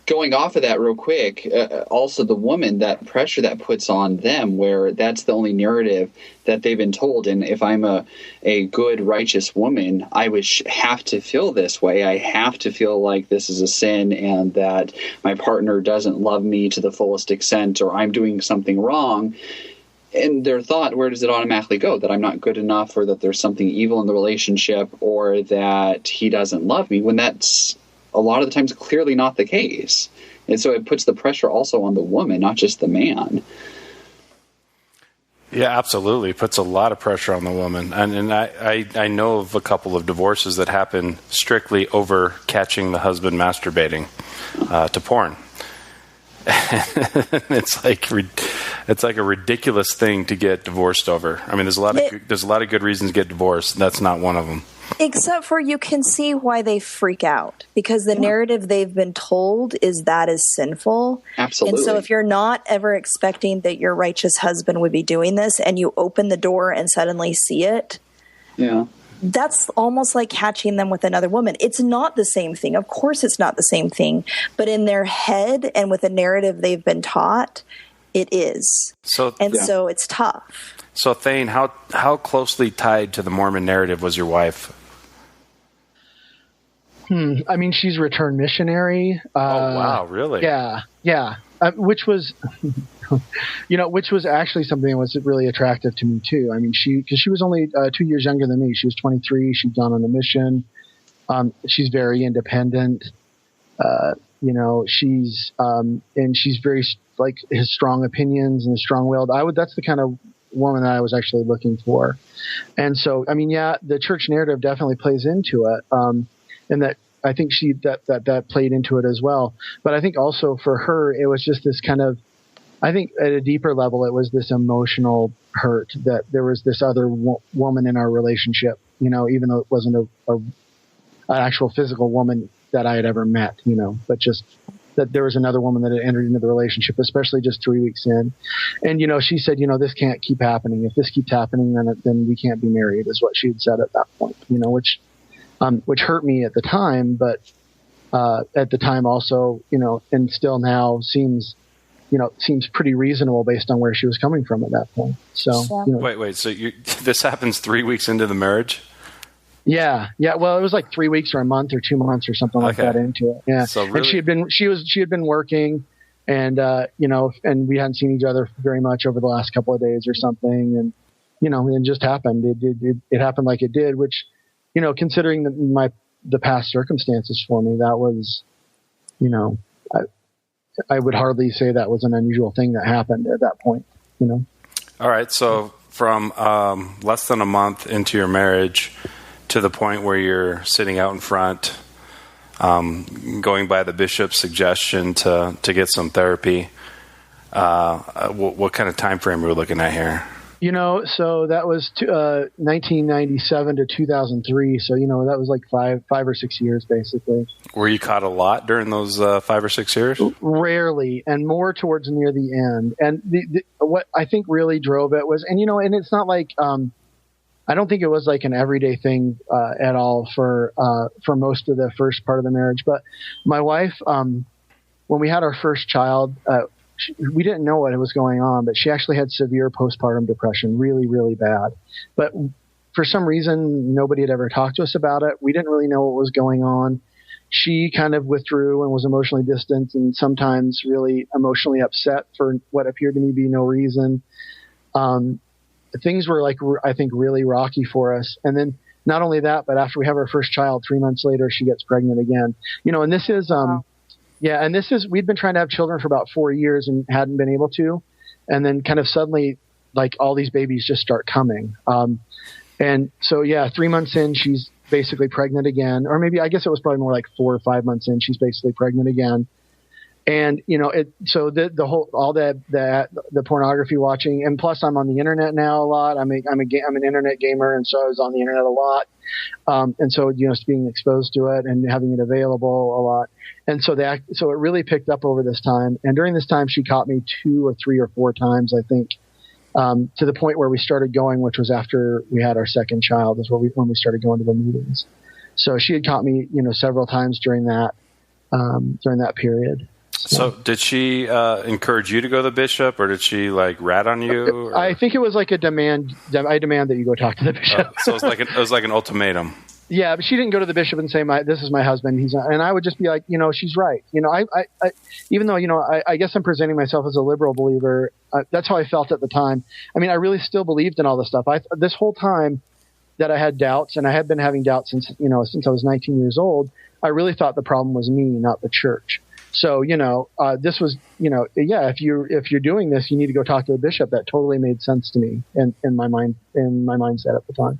Going off of that real quick, also the woman, that pressure that puts on them, where that's the only narrative that they've been told. And if I'm a good, righteous woman, I would have to feel this way. I have to feel like this is a sin and that my partner doesn't love me to the fullest extent, or I'm doing something wrong. And their thought, where does it automatically go? That I'm not good enough, or that there's something evil in the relationship, or that he doesn't love me, when that's a lot of the times clearly not the case. And so it puts the pressure also on the woman, not just the man. Yeah, absolutely. It puts a lot of pressure on the woman. And I know of a couple of divorces that happen strictly over catching the husband masturbating to porn. It's like a ridiculous thing to get divorced over. I mean, there's a lot of good reasons to get divorced. That's not one of them. Except for you can see why they freak out, because the narrative they've been told is that is sinful. Absolutely. And so if you're not ever expecting that your righteous husband would be doing this, and you open the door and suddenly see it, that's almost like catching them with another woman. It's not the same thing. Of course it's not the same thing. But in their head and with the narrative they've been taught, it is. So it's tough. So Thayne, how closely tied to the Mormon narrative was your wife? I mean, she's returned missionary. Oh, wow, really? Yeah. Which was, which was actually something that was really attractive to me too. I mean, because she was only 2 years younger than me. She was 23. She'd gone on a mission. She's very independent. She's very has strong opinions and strong-willed. That's the kind of woman that I was actually looking for. And so, I mean, the church narrative definitely plays into it. And that I think that played into it as well. But I think also for her, it was just this kind of, I think at a deeper level, it was this emotional hurt that there was this other woman in our relationship, even though it wasn't an actual physical woman that I had ever met, but just that there was another woman that had entered into the relationship, especially just 3 weeks in. And, she said, this can't keep happening. If this keeps happening, then we can't be married, is what she had said at that point, which hurt me at the time, but at the time also, and still now seems pretty reasonable based on where she was coming from at that point. So, wait, so this happens 3 weeks into the marriage? Yeah. Well, it was like 3 weeks or a month or 2 months or something like that into it. Yeah. So really, and she had been working, and and we hadn't seen each other very much over the last couple of days or something, and it just happened. It happened like it did, which, considering the past circumstances for me, that was, I would hardly say that was an unusual thing that happened at that point. All right. So from less than a month into your marriage to the point where you're sitting out in front, going by the bishop's suggestion to get some therapy, what kind of time frame are we looking at here? So that was 1997 to 2003. So, that was like five or 6 years, basically. Were you caught a lot during those 5 or 6 years? Rarely, and more towards near the end. And what I think really drove it was, and it's not like, I don't think it was like an everyday thing at all for most of the first part of the marriage. But my wife, when we had our first child, we didn't know what was going on, but she actually had severe postpartum depression, really, really bad. But for some reason, nobody had ever talked to us about it. We didn't really know what was going on. She kind of withdrew and was emotionally distant and sometimes really emotionally upset for what appeared to me to be no reason. Things were I think really rocky for us. And then not only that, but after we have our first child, 3 months later, she gets pregnant again. And this is, we'd been trying to have children for about 4 years and hadn't been able to. And then kind of suddenly, like, all these babies just start coming. And so, 3 months in, she's basically pregnant again. Or maybe, I guess it was probably more like 4 or 5 months in, she's basically pregnant again. And, so the pornography watching, and plus I'm on the internet now a lot. I'm an internet gamer. And so I was on the internet a lot. And so, being exposed to it and having it available a lot. And so so it really picked up over this time. And during this time, she caught me 2 or 3 or 4 times, I think, to the point where we started going, which was after we had our second child, is when we started going to the meetings. So she had caught me, several times during that period. So did she encourage you to go to the bishop, or did she rat on you? Or? I think it was like a demand. I demand that you go talk to the bishop. So it was like an ultimatum. Yeah, but she didn't go to the bishop and say, "This is my husband." And I would just be like, she's right. I even though I guess I'm presenting myself as a liberal believer. That's how I felt at the time. I mean, I really still believed in all this stuff. This whole time that I had doubts, and I had been having doubts since I was 19 years old. I really thought the problem was me, not the church. So, this was, if you're doing this, you need to go talk to the bishop. That totally made sense to me in my mindset at the time.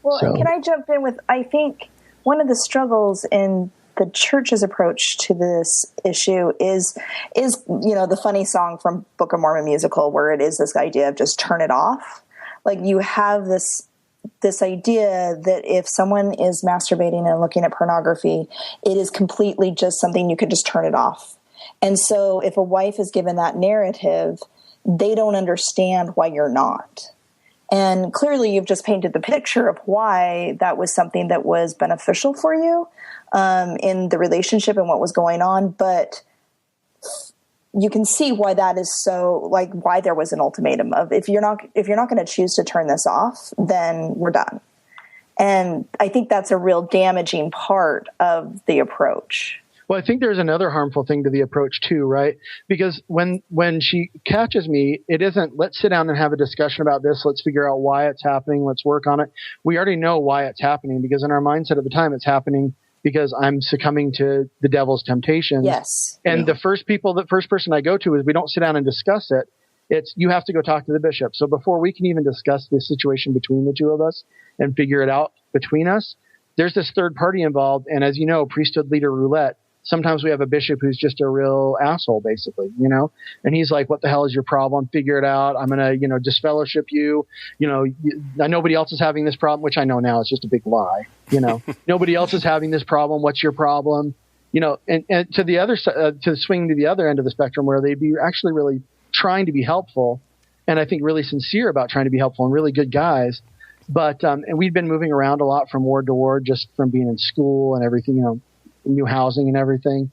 Well, and can I jump in with, I think one of the struggles in the church's approach to this issue is, the funny song from Book of Mormon musical, where it is this idea of just turn it off. Like, you have this idea that if someone is masturbating and looking at pornography, it is completely just something you could just turn it off. And so if a wife is given that narrative, they don't understand why you're not. And clearly you've just painted the picture of why that was something that was beneficial for you in the relationship and what was going on. But you can see why that is so, why there was an ultimatum of, if you're not going to choose to turn this off, then we're done. And I think that's a real damaging part of the approach. Well, I think there's another harmful thing to the approach too, right? Because when she catches me, it isn't, let's sit down and have a discussion about this. Let's figure out why it's happening. Let's work on it. We already know why it's happening, because in our mindset at the time, it's happening because I'm succumbing to the devil's temptations. Yes. And the first person I go to is, we don't sit down and discuss it. It's, you have to go talk to the bishop. So before we can even discuss this situation between the two of us and figure it out between us, there's this third party involved. And as you know, priesthood leader roulette, sometimes we have a bishop who's just a real asshole, basically, and he's like, what the hell is your problem? Figure it out. I'm going to, disfellowship you. Nobody else is having this problem, which I know now is just a big lie. Nobody else is having this problem. What's your problem? and to the other side, to swing to the other end of the spectrum where they'd be actually really trying to be helpful. And I think really sincere about trying to be helpful and really good guys. But, and we'd been moving around a lot from ward to ward, just from being in school and everything, new housing and everything.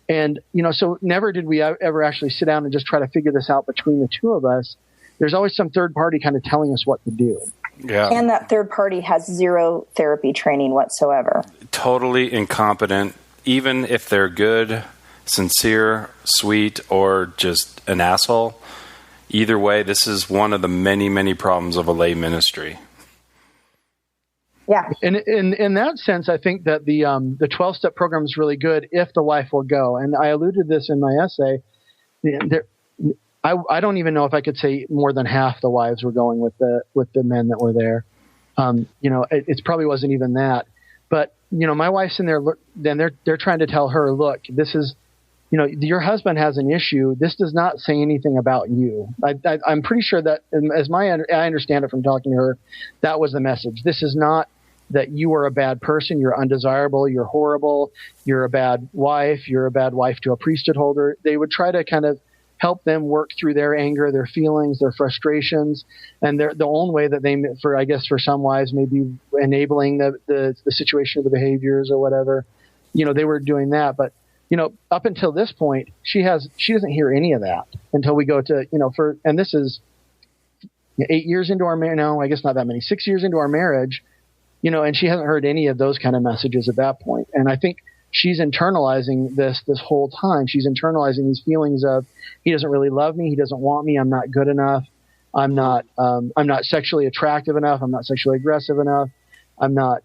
And, so never did we ever actually sit down and just try to figure this out between the two of us. There's always some third party kind of telling us what to do. Yeah. And that third party has zero therapy training whatsoever. Totally incompetent, even if they're good, sincere, sweet, or just an asshole. Either way, this is one of the many, many problems of a lay ministry. Yeah. And in that sense, I think that the 12-step program is really good if the wife will go. And I alluded to this in my essay. I don't even know if I could say more than half the wives were going with the men that were there. It probably wasn't even that. But my wife's in there. Then they're trying to tell her, look, this is, your husband has an issue. This does not say anything about you. I'm pretty sure that, I understand it from talking to her, that was the message. This is not that you are a bad person, you're undesirable, you're horrible, you're a bad wife to a priesthood holder. They would try to kind of help them work through their anger, their feelings, their frustrations, and the own way that they, for some wives, may be enabling the situation of the behaviors or whatever. They were doing that, but up until this point, she doesn't hear any of that until we go to, and this is 8 years into our marriage. No, I guess not that many, 6 years into our marriage, and she hasn't heard any of those kind of messages at that point. And I think she's internalizing this whole time. She's internalizing these feelings of, he doesn't really love me. He doesn't want me. I'm not good enough. I'm not sexually attractive enough. I'm not sexually aggressive enough. I'm not,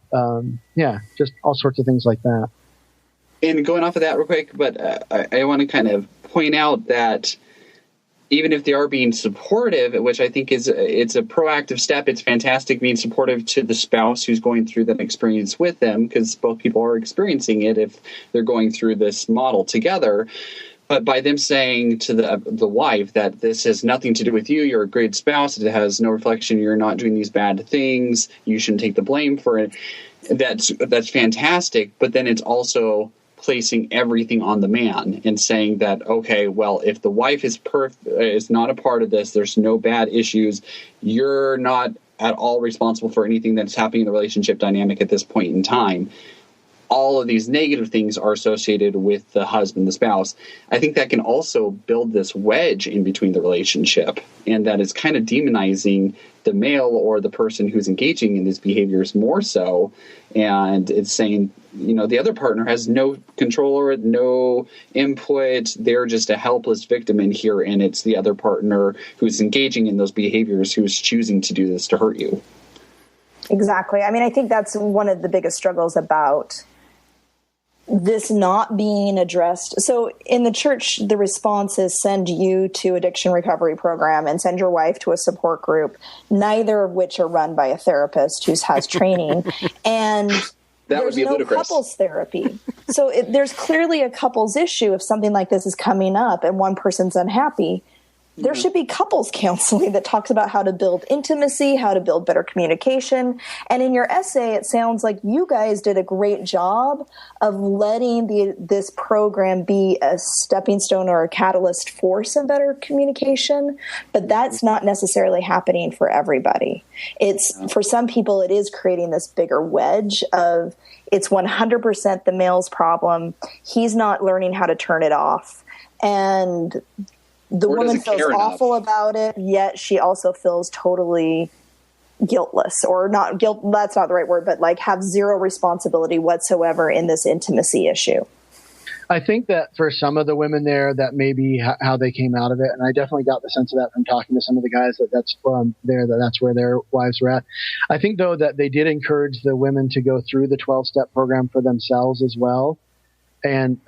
just all sorts of things like that. And going off of that real quick, but I want to kind of point out that even if they are being supportive, which I think it's a proactive step, it's fantastic being supportive to the spouse who's going through that experience with them, because both people are experiencing it if they're going through this model together. But by them saying to the wife that this has nothing to do with you, you're a great spouse, it has no reflection, you're not doing these bad things, you shouldn't take the blame for it, that's fantastic. But then it's also placing everything on the man and saying that, okay, well, if the wife is not a part of this, there's no bad issues, you're not at all responsible for anything that's happening in the relationship dynamic at this point in time. All of these negative things are associated with the husband, the spouse. I think that can also build this wedge in between the relationship, and that is kind of demonizing the male or the person who's engaging in these behaviors more so. And it's saying, the other partner has no control or no input. They're just a helpless victim in here, and it's the other partner who's engaging in those behaviors who's choosing to do this to hurt you. Exactly. I mean, I think that's one of the biggest struggles about this not being addressed. So in the church, the response is send you to addiction recovery program and send your wife to a support group, neither of which are run by a therapist who has training. And that would be no ludicrous. Couples therapy. So there's clearly a couples issue if something like this is coming up and one person's unhappy. There should be couples counseling that talks about how to build intimacy, how to build better communication. And in your essay, it sounds like you guys did a great job of letting this program be a stepping stone or a catalyst for some better communication. But that's not necessarily happening for everybody. For some people, it is creating this bigger wedge of it's 100% the male's problem. He's not learning how to turn it off. And the woman feels awful about it, yet she also feels totally guiltless, or not guilt. That's not the right word, but like have zero responsibility whatsoever in this intimacy issue. I think that for some of the women there, that may be how they came out of it. And I definitely got the sense of that from talking to some of the guys that's where their wives were at. I think though that they did encourage the women to go through the 12-step program for themselves as well. And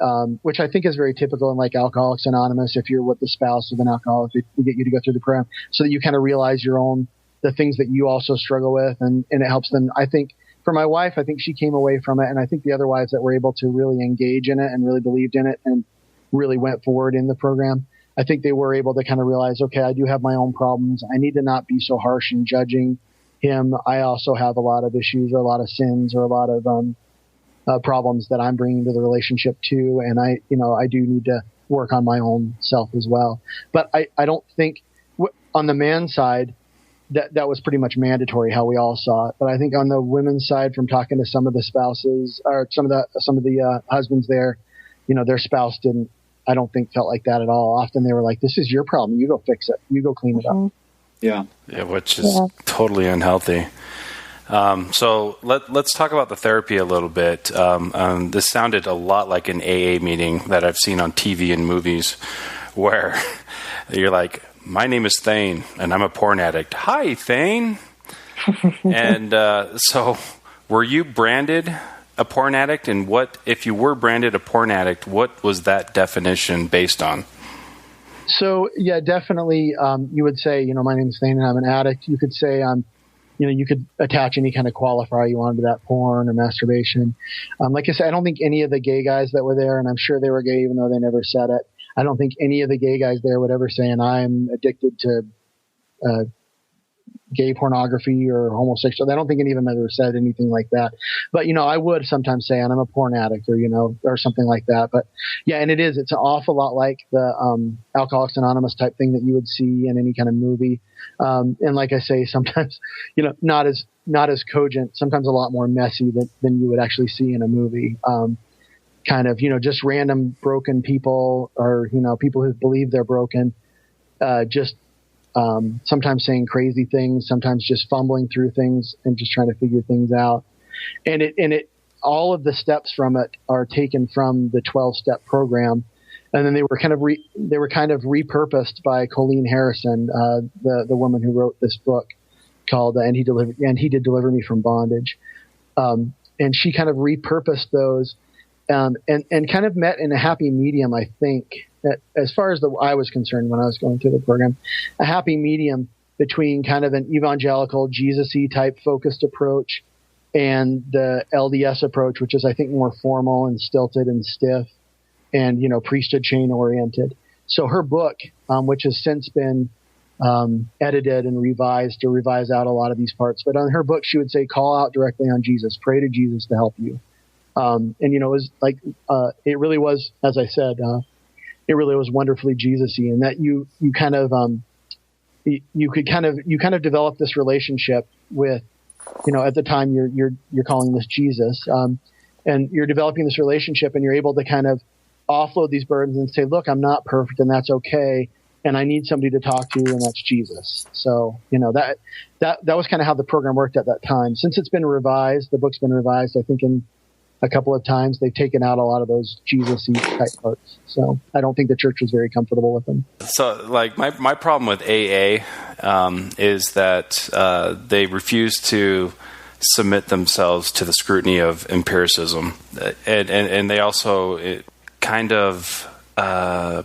which I think is very typical in like Alcoholics Anonymous. If you're with the spouse of an alcoholic, they get you to go through the program so that you kind of realize the things that you also struggle with, and it helps them. I think for my wife, I think she came away from it, and I think the other wives that were able to really engage in it and really believed in it and really went forward in the program, I think they were able to kind of realize, okay, I do have my own problems. I need to not be so harsh in judging him. I also have a lot of issues or a lot of sins or a lot of problems that I'm bringing to the relationship too. And I do need to work on my own self as well. But I don't think on the man's side that was pretty much mandatory how we all saw it. But I think on the women's side, from talking to some of the spouses or some of the husbands there, their spouse I don't think felt like that at all. Often they were like, this is your problem. You go fix it. You go clean it up. Yeah. Yeah. Which is totally unhealthy. So let's talk about the therapy a little bit. This sounded a lot like an AA meeting that I've seen on TV and movies where you're like, my name is Thayne and I'm a porn addict. Hi, Thayne. And so were you branded a porn addict? And what, if you were branded a porn addict, what was that definition based on? So, yeah, definitely. You would say, my name is Thayne and I'm an addict. You could say, you could attach any kind of qualifier you wanted to that, porn or masturbation. Like I said, I don't think any of the gay guys that were there, and I'm sure they were gay even though they never said it, I don't think any of the gay guys there would ever say, and I'm addicted to gay pornography or homosexual. I don't think any of them ever said anything like that. But, I would sometimes say, and I'm a porn addict or something like that. But yeah, and it's an awful lot like the Alcoholics Anonymous type thing that you would see in any kind of movie. And like I say, sometimes, not as cogent, sometimes a lot more messy than you would actually see in a movie. Kind of, just random broken people or, people who believe they're broken, sometimes saying crazy things, sometimes just fumbling through things and just trying to figure things out. And all of the steps from it are taken from the 12-step program. And then they were kind of repurposed by Colleen Harrison, the woman who wrote this book called "And He Did Deliver Me from Bondage." And she kind of repurposed those, and kind of met in a happy medium, I think, as far as I was concerned when I was going through the program, a happy medium between kind of an evangelical Jesus-y type focused approach and the LDS approach, which is, I think, more formal and stilted and stiff and, priesthood chain oriented. So her book, which has since been edited and revised to revise out a lot of these parts, but on her book, she would say, call out directly on Jesus, pray to Jesus to help you. And, it was like, it really was, as I said, it really was wonderfully Jesus-y, and that you kind of develop this relationship with, at the time you're calling this Jesus, and you're developing this relationship, and you're able to kind of offload these burdens and say, look, I'm not perfect, and that's okay, and I need somebody to talk to, and that's Jesus. So, that was kind of how the program worked at that time. Since it's been revised, the book's been revised, I think in a couple of times, they've taken out a lot of those Jesus-y type parts. So I don't think the church was very comfortable with them. So, like, my problem with AA is that they refuse to submit themselves to the scrutiny of empiricism. And they also kind of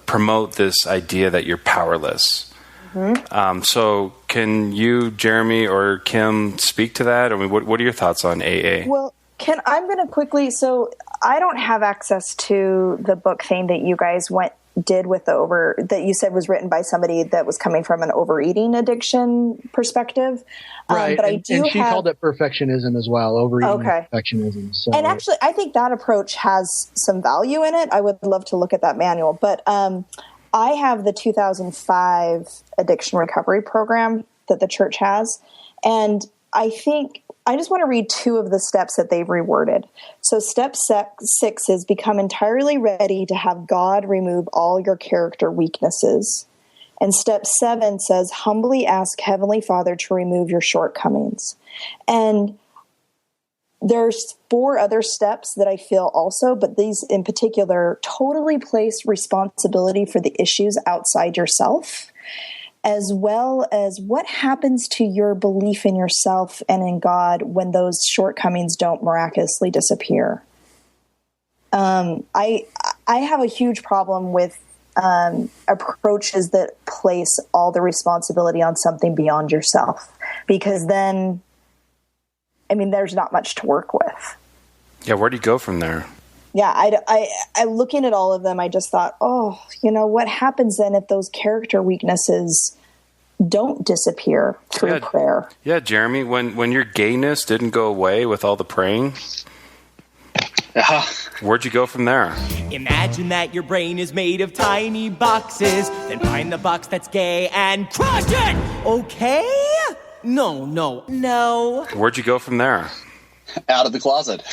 promote this idea that you're powerless. Mm-hmm. So can you, Jeremy or Kim, speak to that? I mean, what are your thoughts on AA? Well, I'm going to quickly, so I don't have access to the book thing that you guys did with that you said was written by somebody that was coming from an overeating addiction perspective. Right. But and she called it perfectionism as well, overeating perfectionism. So. And actually, I think that approach has some value in it. I would love to look at that manual. But I have the 2005 addiction recovery program that the church has. And I think I just want to read two of the steps that they've reworded. So step 6 is become entirely ready to have God remove all your character weaknesses. And step 7 says humbly ask Heavenly Father to remove your shortcomings. And there's 4 other steps that I feel also, but these in particular totally place responsibility for the issues outside yourself, as well as what happens to your belief in yourself and in God when those shortcomings don't miraculously disappear. I have a huge problem with approaches that place all the responsibility on something beyond yourself, because then, there's not much to work with. Yeah, where do you go from there? Yeah, I looking at all of them, I just thought, what happens then if those character weaknesses don't disappear through prayer? Yeah, Jeremy, when your gayness didn't go away with all the praying? Where'd you go from there? Imagine that your brain is made of tiny boxes, then find the box that's gay and crush it! Okay? No. Where'd you go from there? Out of the closet.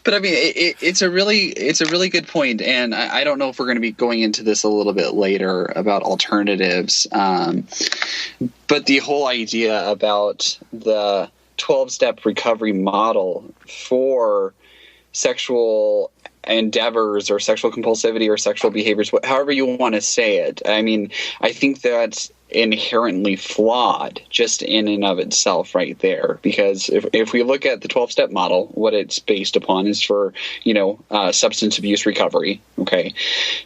But I mean, it's a really good point, and I don't know if we're going to be going into this a little bit later about alternatives, but the whole idea about the 12-step recovery model for sexual endeavors or sexual compulsivity or sexual behaviors, however you want to say it. I mean, I think that's inherently flawed just in and of itself right there, because if we look at the 12-step model, what it's based upon is for, substance abuse recovery. Okay.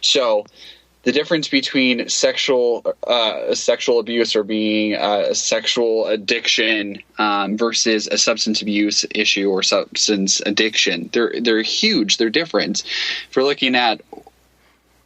So the difference between sexual abuse or being a sexual addiction versus a substance abuse issue or substance addiction, they're huge. They're different. If we're looking at,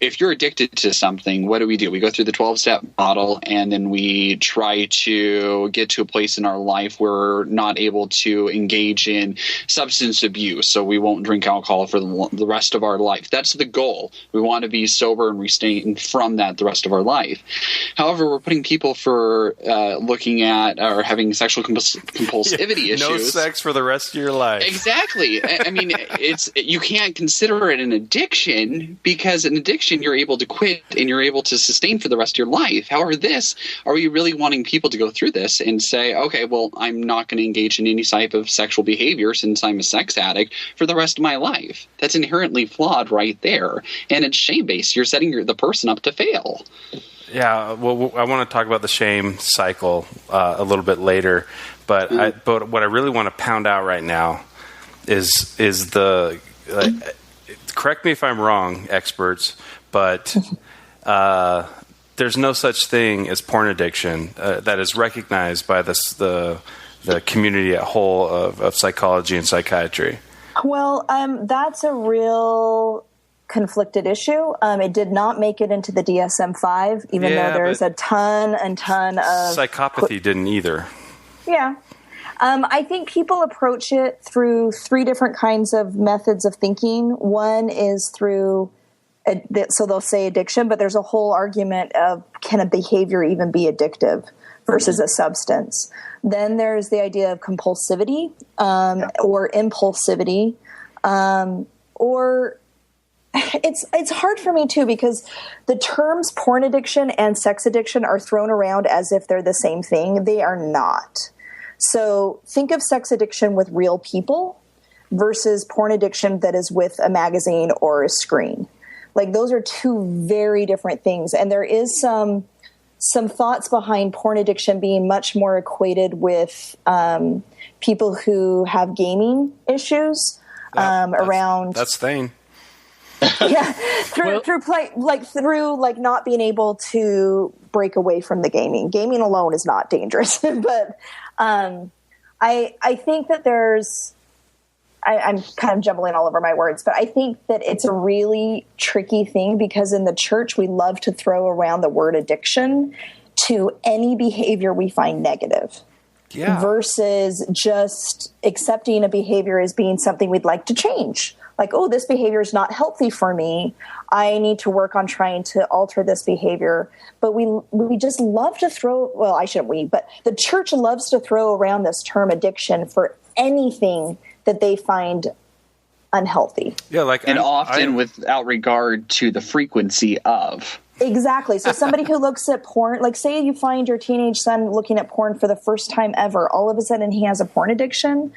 if you're addicted to something, what do? We go through the 12-step model, and then we try to get to a place in our life where we're not able to engage in substance abuse, so we won't drink alcohol for the rest of our life. That's the goal. We want to be sober and restrain from that the rest of our life. However, we're putting people for looking at or having sexual compulsivity issues. No sex for the rest of your life. Exactly. I mean, you can't consider it an addiction, because an addiction you're able to quit and you're able to sustain for the rest of your life. However, are we really wanting people to go through this and say, okay, well, I'm not going to engage in any type of sexual behavior since I'm a sex addict for the rest of my life? That's inherently flawed right there. And it's shame-based. You're setting the person up to fail. Yeah, well, I want to talk about the shame cycle a little bit later, but what I really want to pound out right now is the correct me if I'm wrong, experts, but there's no such thing as porn addiction that is recognized by the community at whole of psychology and psychiatry. Well, that's a real conflicted issue. It did not make it into the DSM-5, even though there's a ton of... Psychopathy didn't either. Yeah. I think people approach it through three different kinds of methods of thinking. One is through, so they'll say addiction, but there's a whole argument of, can a behavior even be addictive versus a substance? Then there's the idea of compulsivity or impulsivity, or it's hard for me too, because the terms porn addiction and sex addiction are thrown around as if they're the same thing. They are not. So think of sex addiction with real people versus porn addiction that is with a magazine or a screen. Like, those are two very different things. And there is some thoughts behind porn addiction being much more equated with people who have gaming issues around. That's Thayne. Yeah, through not being able to break away from the gaming. Gaming alone is not dangerous, but I think that I'm kind of jumbling all over my words, but I think that it's a really tricky thing, because in the church we love to throw around the word addiction to any behavior we find negative. Yeah. Versus just accepting a behavior as being something we'd like to change. Like, oh, this behavior is not healthy for me. I need to work on trying to alter this behavior. But we just love to but the church loves to throw around this term addiction for anything that they find unhealthy. Yeah, often without regard to the frequency of. Exactly. So somebody who looks at porn, like say you find your teenage son looking at porn for the first time ever, all of a sudden he has a porn addiction,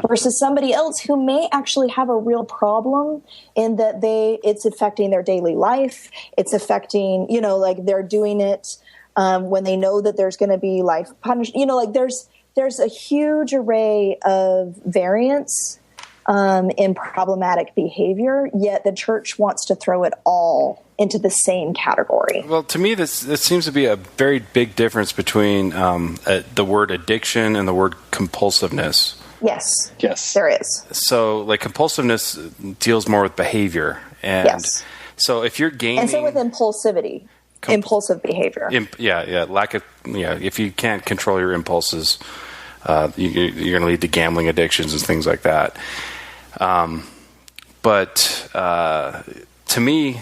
versus somebody else who may actually have a real problem in that it's affecting their daily life. It's affecting, they're doing it when they know that there's going to be life punishment. There's a huge array of variance in problematic behavior, yet the church wants to throw it all into the same category. Well, to me, this seems to be a very big difference between the word addiction and the word compulsiveness. Yes, there is. So, compulsiveness deals more with behavior, and so if you're gaming, and same with impulsivity, impulsive behavior. Lack of, if you can't control your impulses. You're going to lead to gambling addictions and things like that. But to me,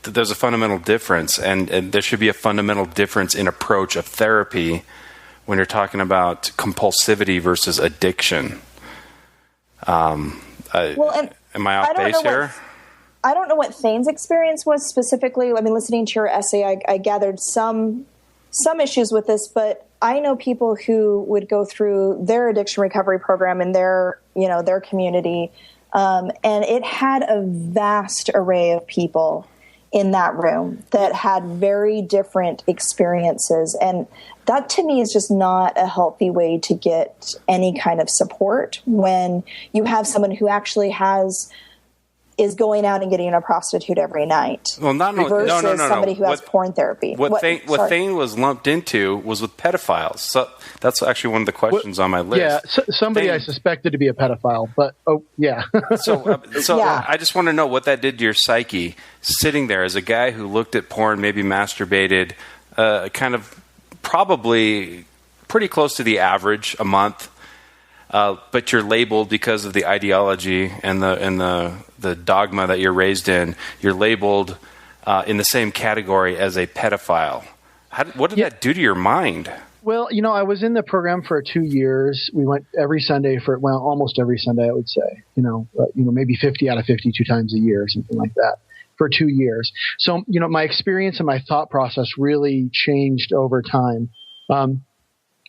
there's a fundamental difference, and there should be a fundamental difference in approach of therapy when you're talking about compulsivity versus addiction. Am I off base here? I don't know what Thane's experience was specifically. I mean, listening to your essay, I gathered some issues with this, but I know people who would go through their addiction recovery program in their community, and it had a vast array of people in that room that had very different experiences. And that to me is just not a healthy way to get any kind of support when you have someone who actually is going out and getting a prostitute every night. Well, versus somebody who has porn therapy. What Thayne was lumped into was with pedophiles. So that's actually one of the questions on my list. Yeah, somebody Thayne, I suspected to be a pedophile, but yeah. so yeah. I just want to know what that did to your psyche, sitting there as a guy who looked at porn, maybe masturbated, kind of probably pretty close to the average a month. But you're labeled because of the ideology and the dogma that you're raised in. You're labeled in the same category as a pedophile. What did that do to your mind? Well, I was in the program for 2 years. We went every Sunday almost every Sunday, I would say. Maybe 50 out of 52 times a year, or something like that, for 2 years. So, my experience and my thought process really changed over time.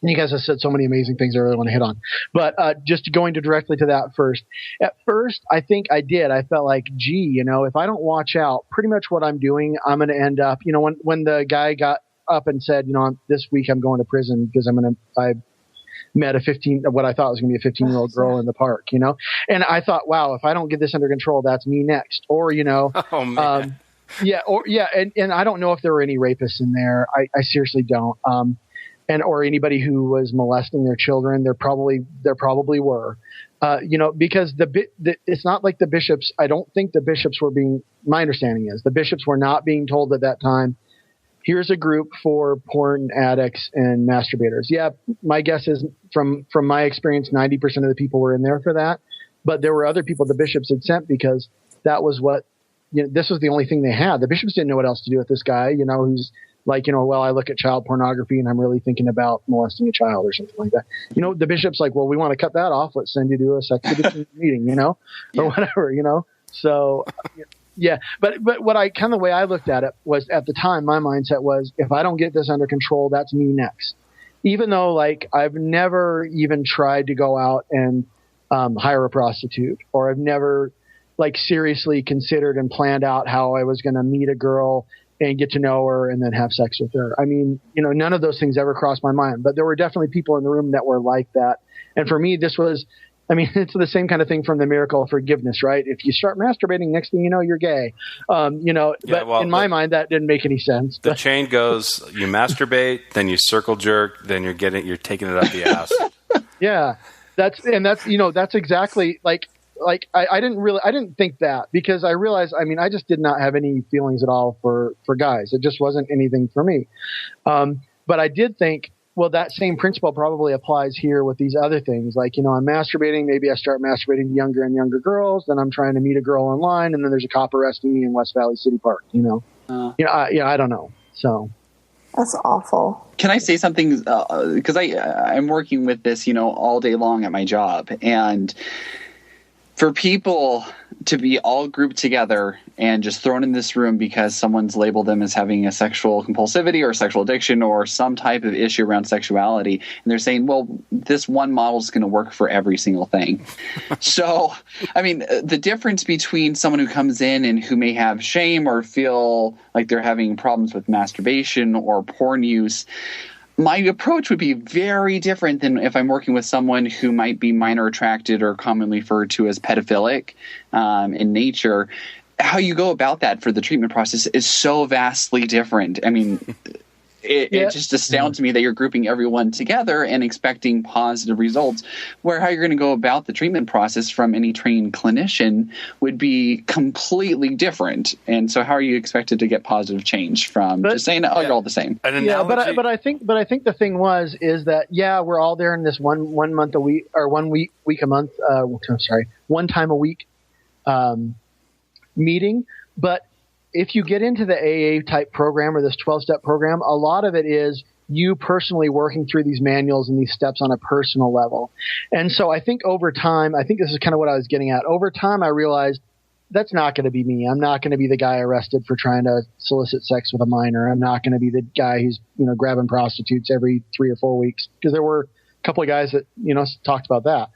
And you guys have said so many amazing things I really want to hit on. But just going directly to that first. At first, I think I did. I felt like, if I don't watch out, pretty much what I'm doing, I'm going to end up, when the guy got up and said, this week I'm going to prison because I met what I thought was going to be a 15-year-old girl in the park, And I thought, wow, if I don't get this under control, that's me next. Or, oh, man. And I don't know if there were any rapists in there. I seriously don't. Or anybody who was molesting their children, there probably were, because it's not like the bishops. I don't think the bishops were my understanding is the bishops were not being told at that time, here's a group for porn addicts and masturbators. Yeah, my guess is from my experience, 90% of the people were in there for that, but there were other people the bishops had sent because that was what, this was the only thing they had. The bishops didn't know what else to do with this guy, who's like, I look at child pornography and I'm really thinking about molesting a child or something like that. The bishop's like, well, we want to cut that off. Let's send you to a sex addiction meeting, or whatever, So, yeah. But what the way I looked at it was at the time, my mindset was, if I don't get this under control, that's me next. Even though I've never even tried to go out and hire a prostitute, or I've never seriously considered and planned out how I was going to meet a girl and get to know her and then have sex with her. I mean, none of those things ever crossed my mind, but there were definitely people in the room that were like that. And for me, this was, it's the same kind of thing from the miracle of forgiveness, right? If you start masturbating, next thing you know, you're gay. But in my mind, that didn't make any sense. The chain goes, you masturbate, then you circle jerk, then you're taking it up the ass. Yeah. That's exactly I didn't think that, because I realized, I just did not have any feelings at all for guys. It just wasn't anything for me. But I did think, well, that same principle probably applies here with these other things. I'm masturbating. Maybe I start masturbating to younger and younger girls. Then I'm trying to meet a girl online, and then there's a cop arresting me in West Valley City Park. I don't know. So that's awful. Can I say something? Because I'm working with this, all day long at my job, and for people to be all grouped together and just thrown in this room because someone's labeled them as having a sexual compulsivity or sexual addiction or some type of issue around sexuality, and they're saying, well, this one model is going to work for every single thing. So, the difference between someone who comes in and who may have shame or feel like they're having problems with masturbation or porn use, my approach would be very different than if I'm working with someone who might be minor attracted or commonly referred to as pedophilic in nature. How you go about that for the treatment process is so vastly different. it just astounds me that you're grouping everyone together and expecting positive results, where how you're going to go about the treatment process from any trained clinician would be completely different. And so how are you expected to get positive change from just saying, you're all the same? But I think the thing is that, we're all there in this one month a week, or 1 week a month. One time a week meeting. But if you get into the AA type program or this 12-step program, a lot of it is you personally working through these manuals and these steps on a personal level. And so I think over time, I think this is kind of what I was getting at. Over time, I realized that's not going to be me. I'm not going to be the guy arrested for trying to solicit sex with a minor. I'm not going to be the guy who's, grabbing prostitutes every 3 or 4 weeks, because there were a couple of guys that, talked about that.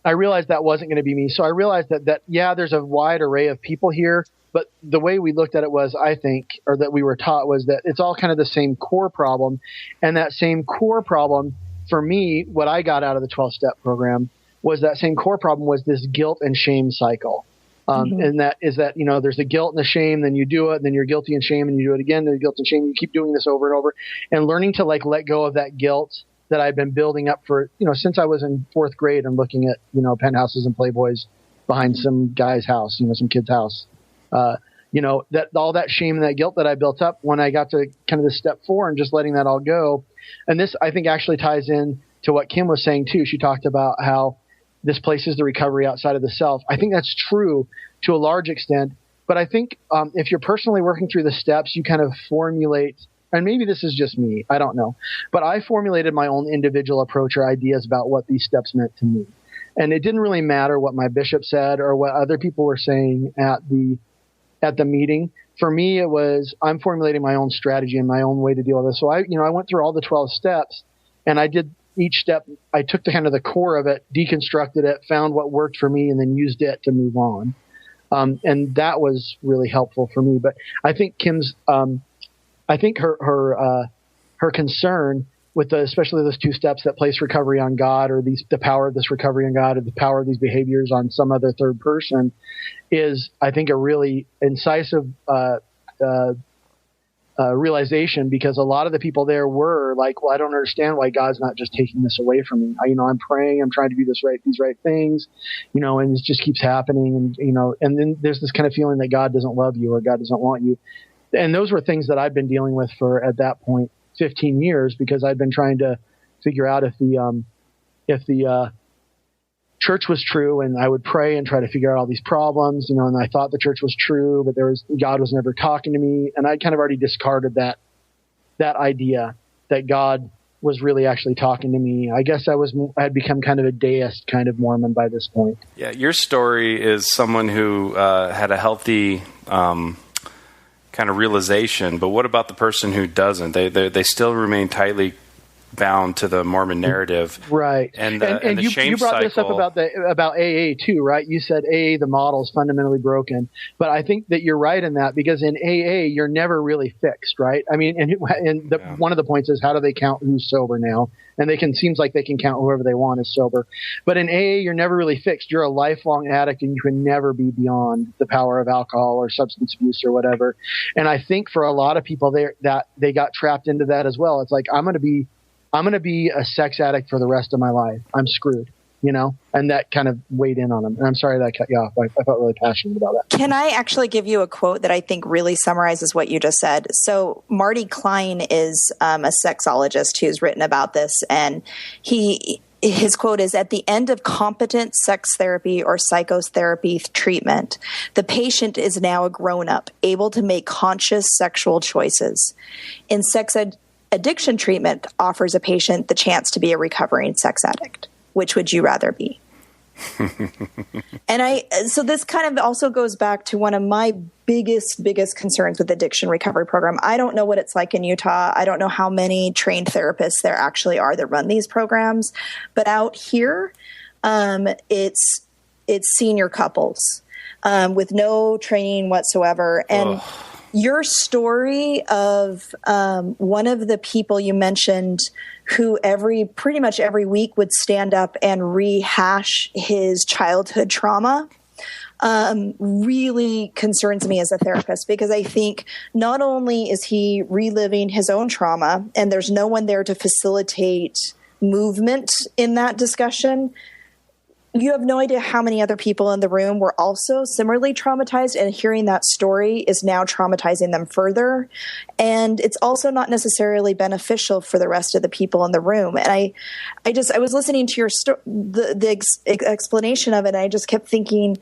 I realized that wasn't going to be me. So I realized that there's a wide array of people here. But the way we looked at it was, I think, or that we were taught, was that it's all kind of the same core problem. And that same core problem, for me, what I got out of the 12-step program was that same core problem was this guilt and shame cycle. And that is that, there's the guilt and the shame, then you do it, then you're guilty and shame, and you do it again, then guilt and shame. You keep doing this over and over, and learning to let go of that guilt that I've been building up for, since I was in 4th grade and looking at, penthouses and Playboys behind some guy's house, some kid's house. That all that shame and that guilt that I built up when I got to kind of the step 4 and just letting that all go. And this, I think, actually ties in to what Kim was saying too. She talked about how this places the recovery outside of the self. I think that's true to a large extent, but I think if you're personally working through the steps, you kind of formulate, and maybe this is just me, I don't know, but I formulated my own individual approach or ideas about what these steps meant to me. And it didn't really matter what my bishop said or what other people were saying at the meeting. For me, it was, I'm formulating my own strategy and my own way to deal with this. So I went through all the 12 steps, and I did each step. I took the kind of the core of it, deconstructed it, found what worked for me, and then used it to move on. And that was really helpful for me. But I think Kim's, I think her concern with especially those 2 steps that place recovery on God, or the power of this recovery on God, or the power of these behaviors on some other third person, is, I think, a really incisive realization, because a lot of the people there were like, well, I don't understand why God's not just taking this away from me. I'm praying, I'm trying to do these right things, and it just keeps happening. And then there's this kind of feeling that God doesn't love you or God doesn't want you. And those were things that I've been dealing with for, at that point, 15 years, because I've been trying to figure out if the church was true, and I would pray and try to figure out all these problems, and I thought the church was true, but God was never talking to me. And I kind of already discarded that idea that God was really actually talking to me. I guess I had become kind of a deist kind of Mormon by this point. Yeah. Your story is someone who had a healthy, kind of realization, but what about the person who doesn't? They still remain tightly bound to the Mormon narrative, right? And you brought cycle. This up about AA too, right? You said AA, the model is fundamentally broken, but I think that you're right in that, because in AA you're never really fixed, right? I mean, one of the points is, how do they count who's sober now? And seems like they can count whoever they want as sober, but in AA you're never really fixed. You're a lifelong addict, and you can never be beyond the power of alcohol or substance abuse or whatever. And I think for a lot of people there, that they got trapped into that as well. It's like, I'm going to be a sex addict for the rest of my life. I'm screwed, and that kind of weighed in on them. And I'm sorry that I cut you off. I felt really passionate about that. Can I actually give you a quote that I think really summarizes what you just said? So Marty Klein is a sexologist who's written about this, and his quote is, "At the end of competent sex therapy or psychotherapy treatment, the patient is now a grown-up, able to make conscious sexual choices. In sex addiction treatment offers a patient the chance to be a recovering sex addict. Which would you rather be?" And so this kind of also goes back to one of my biggest concerns with addiction recovery program. I don't know what it's like in Utah. I don't know how many trained therapists there actually are that run these programs, but out here, it's senior couples with no training whatsoever. And your story of one of the people you mentioned who pretty much every week would stand up and rehash his childhood trauma. really concerns me as a therapist, because I think not only is he reliving his own trauma and there's no one there to facilitate movement in that discussion, you have no idea how many other people in the room were also similarly traumatized, and hearing that story is now traumatizing them further. And it's also not necessarily beneficial for the rest of the people in the room. And I was listening to your the explanation of it, and I just kept thinking,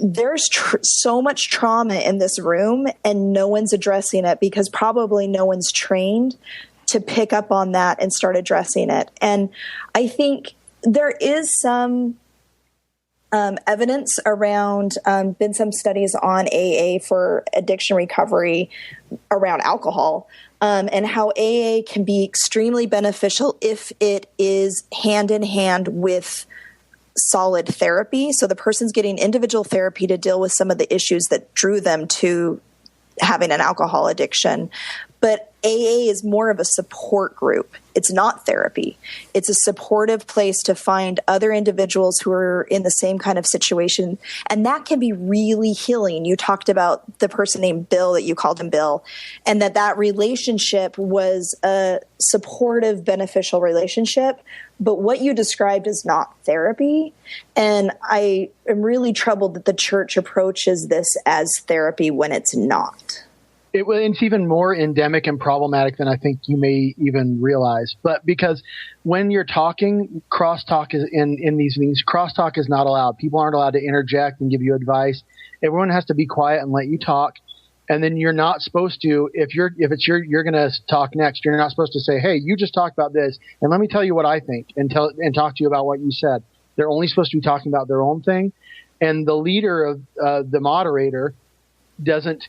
there's so much trauma in this room, and no one's addressing it because probably no one's trained to pick up on that and start addressing it. And I think there is some evidence around, been some studies on AA for addiction recovery around alcohol, and how AA can be extremely beneficial if it is hand in hand with solid therapy. So the person's getting individual therapy to deal with some of the issues that drew them to having an alcohol addiction. But AA is more of a support group. It's not therapy. It's a supportive place to find other individuals who are in the same kind of situation. And that can be really healing. You talked about the person named Bill, that you called him Bill, and that relationship was a supportive, beneficial relationship. But what you described is not therapy. And I am really troubled that the church approaches this as therapy when it's not. It's even more endemic and problematic than I think you may even realize. But because when you're talking, crosstalk is in these meetings, crosstalk is not allowed. People aren't allowed to interject and give you advice. Everyone has to be quiet and let you talk. And then you're not supposed to, if you're going to talk next, you're not supposed to say, "Hey, you just talked about this, and let me tell you what I think," and talk to you about what you said. They're only supposed to be talking about their own thing. And the leader of the moderator doesn't,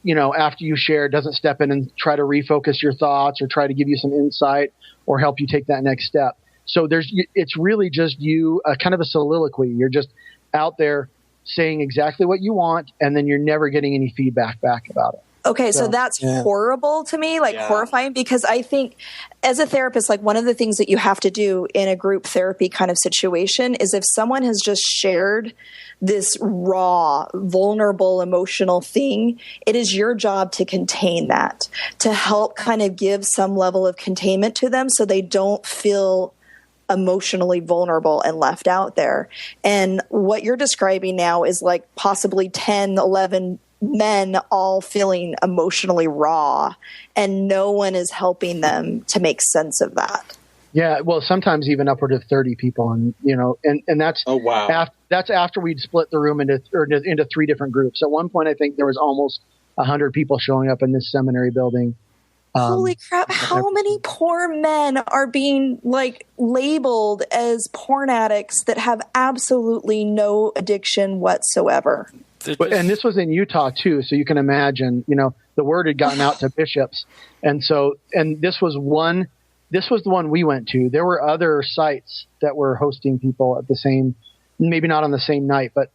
after you share, doesn't step in and try to refocus your thoughts or try to give you some insight or help you take that next step. So it's really just you, kind of a soliloquy. You're just out there saying exactly what you want, and then you're never getting any feedback back about it. Okay, so that's horrible to me, horrifying, because I think as a therapist, one of the things that you have to do in a group therapy kind of situation is if someone has just shared this raw, vulnerable, emotional thing, it is your job to contain that, to help kind of give some level of containment to them so they don't feel emotionally vulnerable and left out there. And what you're describing now is possibly 10, 11 men all feeling emotionally raw, and no one is helping them to make sense of that. Yeah, well, sometimes even upward of 30 people, and that's that's after we'd split the room into 3 different groups. At one point, I think there was almost 100 people showing up in this seminary building. Holy crap! How many poor men are being labeled as porn addicts that have absolutely no addiction whatsoever? And this was in Utah too, so you can imagine. The word had gotten out to bishops, and this was the one we went to. There were other sites that were hosting people at the same, maybe not on the same night, but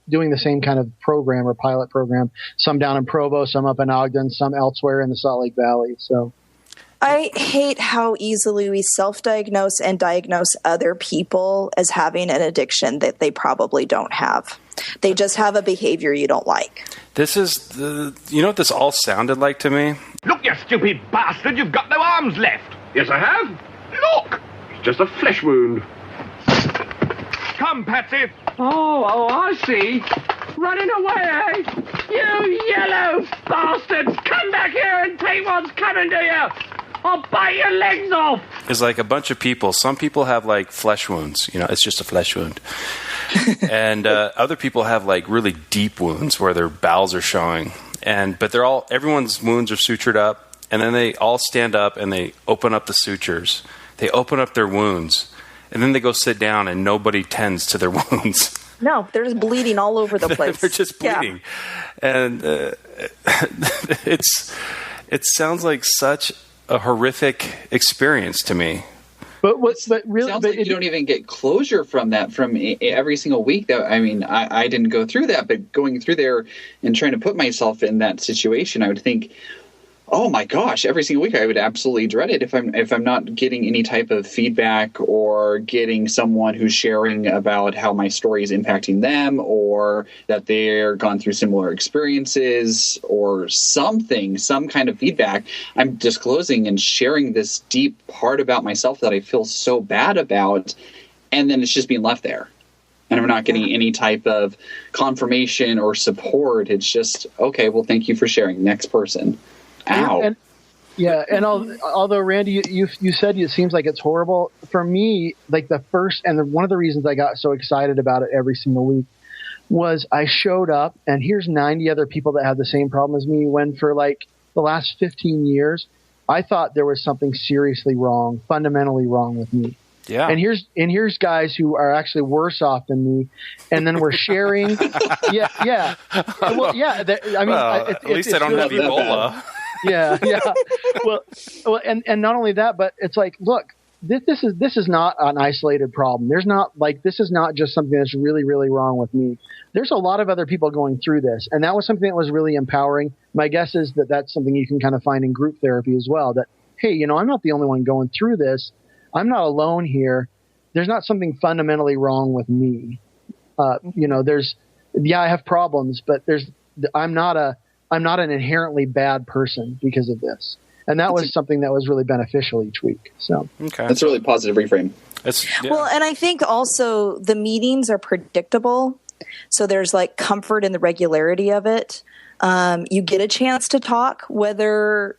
doing the same kind of program or pilot program. Some down in Provo, some up in Ogden, some elsewhere in the Salt Lake Valley. So I hate how easily we self-diagnose and diagnose other people as having an addiction that they probably don't have. They just have a behavior you don't like. This is you know what this all sounded like to me? Look, you stupid bastard, you've got no arms left. Yes, I have. Look, it's just a flesh wound. Come, Patsy. Oh, I see. Running away, eh? You yellow bastards! Come back here and take what's coming to you! I'll bite your legs off! It's like a bunch of people. Some people have flesh wounds. It's just a flesh wound. And other people have really deep wounds where their bowels are showing. But everyone's wounds are sutured up, and then they all stand up and they open up the sutures. They open up their wounds, and then they go sit down and nobody tends to their wounds. No, they're just bleeding all over the place. They're just bleeding. Yeah. And it sounds like such a horrific experience to me. But really, sounds like you don't even get closure from that from every single week. I didn't go through that, but going through there and trying to put myself in that situation, I would think, oh my gosh, every single week I would absolutely dread it if I'm not getting any type of feedback or getting someone who's sharing about how my story is impacting them or that they're gone through similar experiences or something, some kind of feedback. I'm disclosing and sharing this deep part about myself that I feel so bad about, and then it's just being left there. And I'm not getting any type of confirmation or support. It's just, okay, well, thank you for sharing. Next person. Ow. And although Randy, you said it seems like it's horrible. For me, like one of the reasons I got so excited about it every single week was I showed up, and here's 90 other people that had the same problem as me. When for like the last 15 years, I thought there was something seriously wrong, fundamentally wrong with me. Yeah. And here's guys who are actually worse off than me, and then we're sharing. Yeah. Well, yeah. At least I don't have Ebola. Yeah. Well, and not only that, but it's like, look, this is not an isolated problem. This is not just something that's really, really wrong with me. There's a lot of other people going through this, and that was something that was really empowering. My guess is that that's something you can kind of find in group therapy as well. That, hey, I'm not the only one going through this. I'm not alone here. There's not something fundamentally wrong with me. I have problems, but I'm not an inherently bad person because of this. And that was something that was really beneficial each week. So okay, that's a really positive reframe. Well, and I think also the meetings are predictable. So there's like comfort in the regularity of it. You get a chance to talk, whether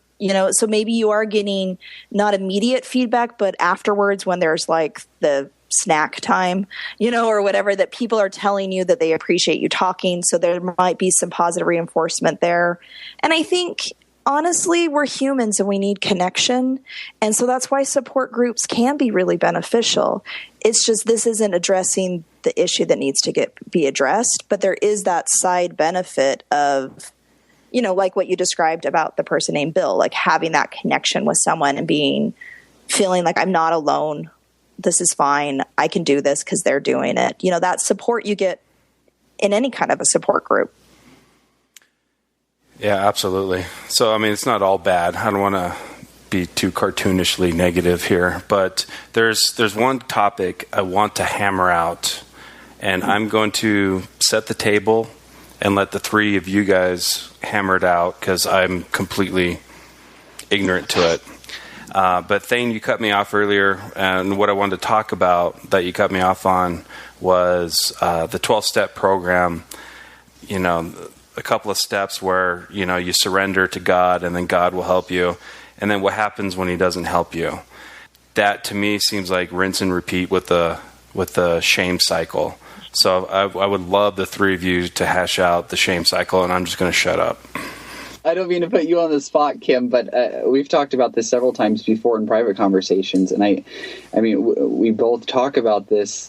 so maybe you are getting not immediate feedback, but afterwards when there's like the snack time, or whatever, that people are telling you that they appreciate you talking. So there might be some positive reinforcement there. And I think, honestly, we're humans and we need connection. And so that's why support groups can be really beneficial. It's just this isn't addressing the issue that needs to be addressed, but there is that side benefit of like what you described about the person named Bill, like having that connection with someone and feeling like I'm not alone. This is fine. I can do this because they're doing it. That support you get in any kind of a support group. Yeah, absolutely. So, I mean, it's not all bad. I don't want to be too cartoonishly negative here, but there's one topic I want to hammer out, and I'm going to set the table and let the three of you guys hammer it out because I'm completely ignorant to it. But Thayne, you cut me off earlier, and what I wanted to talk about that you cut me off on was the 12-step program. A couple of steps where you surrender to God, and then God will help you, and then what happens when He doesn't help you. That to me seems like rinse and repeat with the shame cycle. So I would love the three of you to hash out the shame cycle, and I'm just going to shut up. I don't mean to put you on the spot, Kim, but we've talked about this several times before in private conversations, and I mean, we both talk about this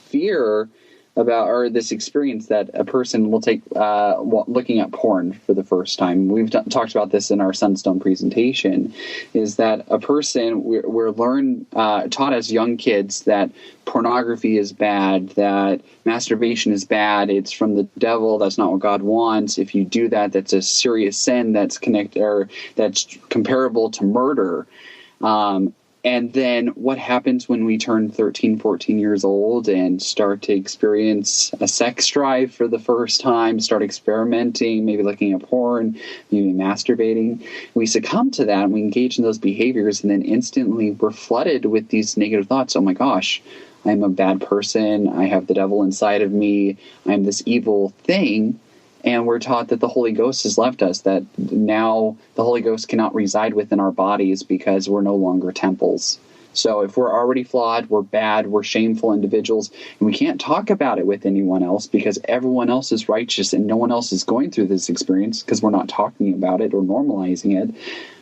fear about, or this experience that a person will take looking at porn for the first time. We've talked about this in our Sunstone presentation, is that a person, we're taught as young kids that pornography is bad, that masturbation is bad, it's from the devil, that's not what God wants. If you do that, that's a serious sin that's that's comparable to murder. And then what happens when we turn 13, 14 years old and start to experience a sex drive for the first time, start experimenting, maybe looking at porn, maybe masturbating? We succumb to that and we engage in those behaviors, and then instantly we're flooded with these negative thoughts. Oh my gosh, I'm a bad person. I have the devil inside of me. I'm this evil thing. And we're taught that the Holy Ghost has left us, that now the Holy Ghost cannot reside within our bodies because we're no longer temples. So if we're already flawed, we're bad, we're shameful individuals, and we can't talk about it with anyone else because everyone else is righteous and no one else is going through this experience because we're not talking about it or normalizing it,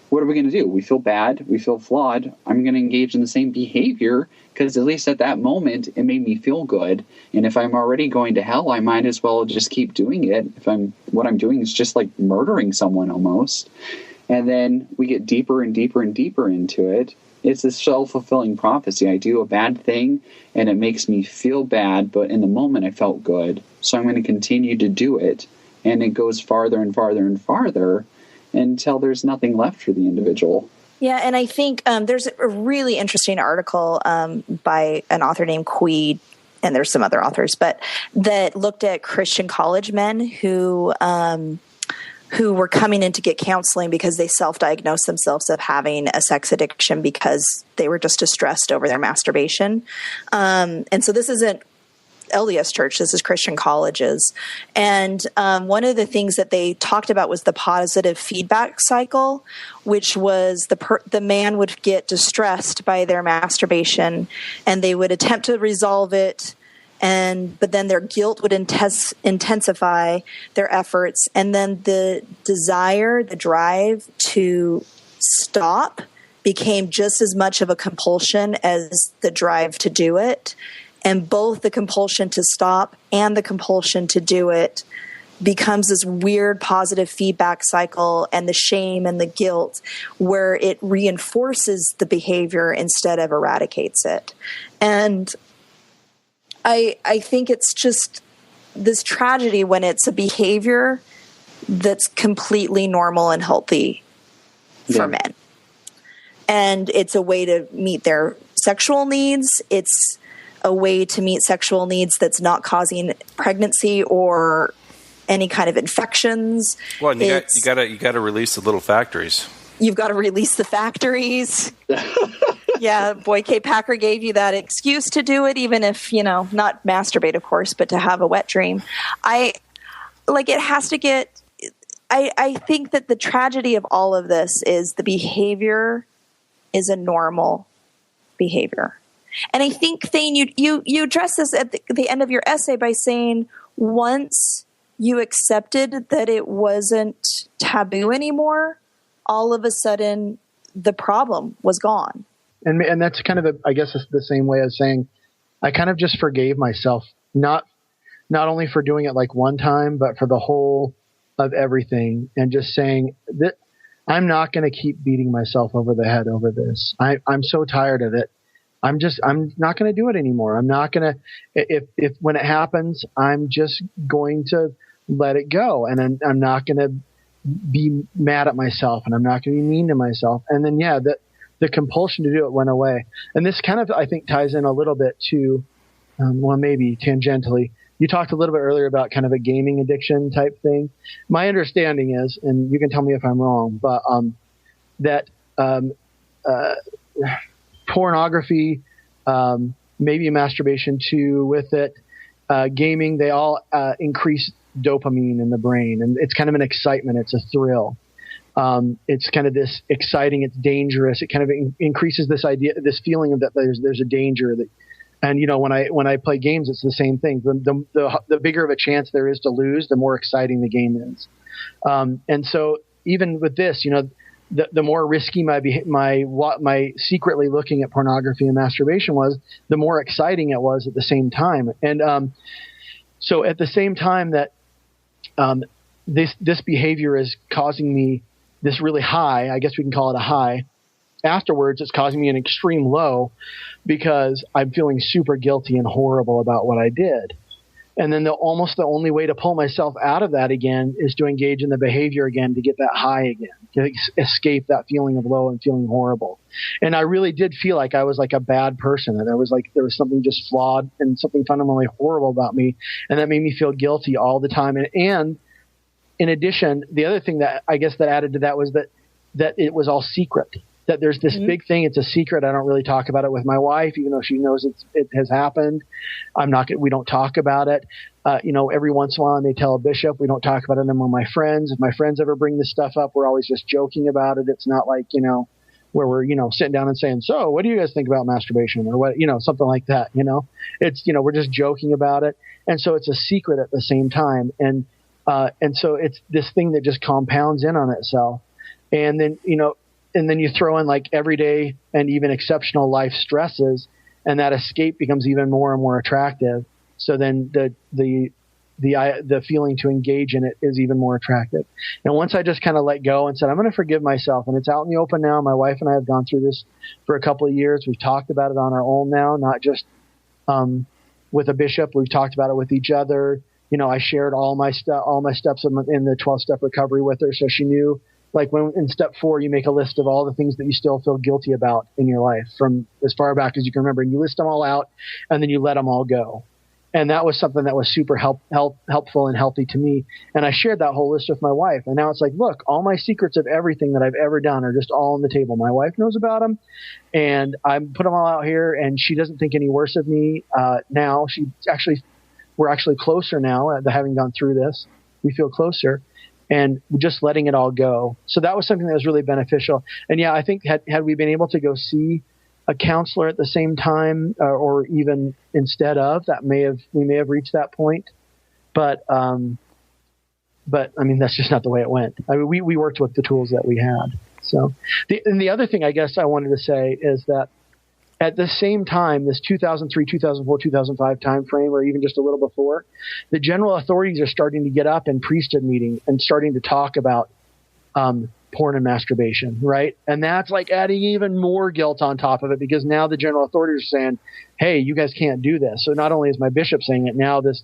what are we going to do? We feel bad, we feel flawed. I'm going to engage in the same behavior because at least at that moment it made me feel good. And if I'm already going to hell, I might as well just keep doing it. What I'm doing is just like murdering someone almost. And then we get deeper and deeper and deeper into it. It's this self-fulfilling prophecy. I do a bad thing and it makes me feel bad, but in the moment I felt good. So I'm going to continue to do it. And it goes farther and farther and farther. until there's nothing left for the individual. Yeah, and I think there's a really interesting article by an author named Queed, and there's some other authors, but that looked at Christian college men who were coming in to get counseling because they self-diagnosed themselves of having a sex addiction because they were just distressed over their masturbation. And so this isn't LDS Church, this is Christian colleges. And one of the things that they talked about was the positive feedback cycle, which was the man would get distressed by their masturbation and they would attempt to resolve it, but then their guilt would intensify their efforts, and then the drive to stop became just as much of a compulsion as the drive to do it. And both the compulsion to stop and the compulsion to do it becomes this weird positive feedback cycle, and the shame and the guilt where it reinforces the behavior instead of eradicates it. And I think it's just this tragedy when it's a behavior that's completely normal and healthy for men. And it's a way to meet their sexual needs. It's a way to meet sexual needs that's not causing pregnancy or any kind of infections. Well, and you got to release the little factories. You've got to release the factories. Yeah, boy, Kate Packer gave you that excuse to do it, even if, not masturbate, of course, but to have a wet dream. I think that the tragedy of all of this is the behavior is a normal behavior. And I think, Thayne, you address this at the end of your essay by saying once you accepted that it wasn't taboo anymore, all of a sudden the problem was gone. And that's kind of, I guess, the same way as saying I kind of just forgave myself, not only for doing it like one time, but for the whole of everything, and just saying that I'm not going to keep beating myself over the head over this. I'm so tired of it. I'm not going to do it anymore. I'm not going to, if when it happens, I'm just going to let it go. And I'm not going to be mad at myself, and I'm not going to be mean to myself. And then, the compulsion to do it went away. And this kind of, I think, ties in a little bit to, maybe tangentially, you talked a little bit earlier about kind of a gaming addiction type thing. My understanding is, and you can tell me if I'm wrong, but that pornography, maybe masturbation too with it, gaming, they all increase dopamine in the brain. And it's kind of an excitement. It's a thrill. It's kind of this exciting, it's dangerous. It kind of increases this idea, this feeling of that there's a danger that, and when I play games, it's the same thing. The bigger of a chance there is to lose, the more exciting the game is. And so even with this, the more risky my secretly looking at pornography and masturbation was, the more exciting it was at the same time. And so at the same time that this behavior is causing me this really high, I guess we can call it a high, afterwards it's causing me an extreme low because I'm feeling super guilty and horrible about what I did. And then almost the only way to pull myself out of that again is to engage in the behavior again, to get that high again, to escape that feeling of low and feeling horrible. And I really did feel like I was like a bad person, and there was something just flawed and something fundamentally horrible about me. And that made me feel guilty all the time. And in addition, the other thing that I guess that added to that was that it was all secret. That there's this big thing. It's a secret. I don't really talk about it with my wife, even though she knows it has happened. We don't talk about it. Every once in a while I may tell a bishop. We don't talk about it among my friends. If my friends ever bring this stuff up, we're always just joking about it. It's not like, where we're, sitting down and saying, so what do you guys think about masturbation or what, something like that, it's, we're just joking about it. And so it's a secret at the same time. And so it's this thing that just compounds in on itself. And then, and then you throw in like everyday and even exceptional life stresses, and that escape becomes even more and more attractive. So then the feeling to engage in it is even more attractive. And once I just kind of let go and said, I'm going to forgive myself, and it's out in the open now. My wife and I have gone through this for a couple of years. We've talked about it on our own now, not just with a bishop. We've talked about it with each other. I shared all my steps in the 12-step recovery with her, so she knew like when in step 4, you make a list of all the things that you still feel guilty about in your life from as far back as you can remember, and you list them all out, and then you let them all go. And that was something that was super helpful and healthy to me. And I shared that whole list with my wife. And now it's like, look, all my secrets of everything that I've ever done are just all on the table. My wife knows about them, and I put them all out here, and she doesn't think any worse of me. Now we're actually closer now, having gone through this. We feel closer, and just letting it all go. So that was something that was really beneficial. And yeah, I think had we been able to go see a counselor at the same time, or even instead of, we may have reached that point. But I mean, that's just not the way it went. I mean, we worked with the tools that we had. So the other thing I guess I wanted to say is that at the same time, this 2003, 2004, 2005 time frame, or even just a little before, the general authorities are starting to get up in priesthood meeting and starting to talk about porn and masturbation, right? And that's like adding even more guilt on top of it, because now the general authorities are saying, hey, you guys can't do this. So not only is my bishop saying it, now this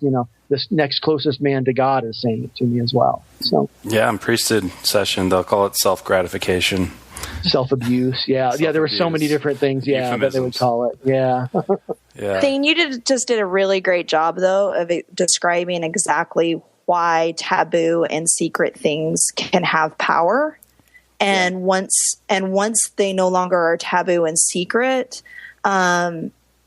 next closest man to God is saying it to me as well. So yeah, in priesthood session, they'll call it self-gratification. Self-abuse. Yeah. Yeah. There were so many different things. Yeah. That they would call it. Yeah. Yeah. Thayne, you just did a really great job though of describing exactly why taboo and secret things can have power. And once they no longer are taboo and secret,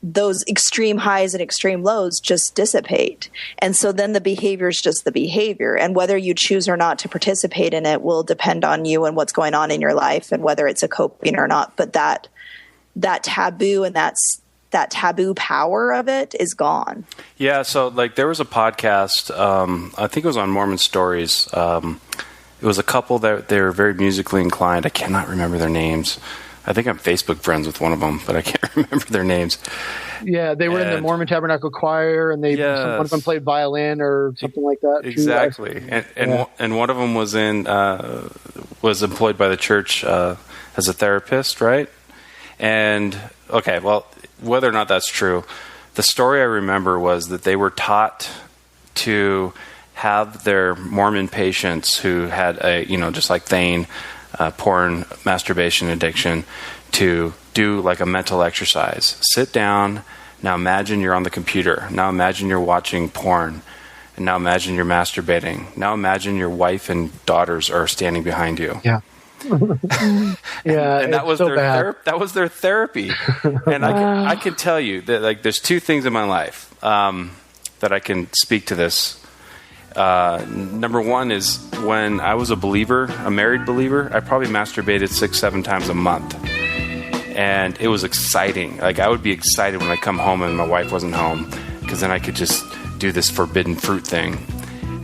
those extreme highs and extreme lows just dissipate. And so then the behavior is just the behavior. And whether you choose or not to participate in it will depend on you and what's going on in your life and whether it's a coping or not. But that taboo and that taboo power of it is gone. Yeah. So like there was a podcast, I think it was on Mormon Stories. It was a couple that they were very musically inclined. I cannot remember their names. I think I'm Facebook friends with one of them, but I can't remember their names. Yeah, they were in the Mormon Tabernacle Choir, and one of them played violin or something like that. Exactly, and one of them was employed by the church as a therapist, right? And okay, well, whether or not that's true, the story I remember was that they were taught to have their Mormon patients who had just like Thayne, porn, masturbation addiction, to do like a mental exercise. Sit down. Now imagine you're on the computer. Now imagine you're watching porn. And now imagine you're masturbating. Now imagine your wife and daughters are standing behind you. Yeah. Yeah. And that was that was their therapy. And I can tell you that like there's two things in my life that I can speak to this. Number one is when I was a married believer, I probably masturbated 6-7 times a month. And it was exciting. Like I would be excited when I come home and my wife wasn't home, because then I could just do this forbidden fruit thing.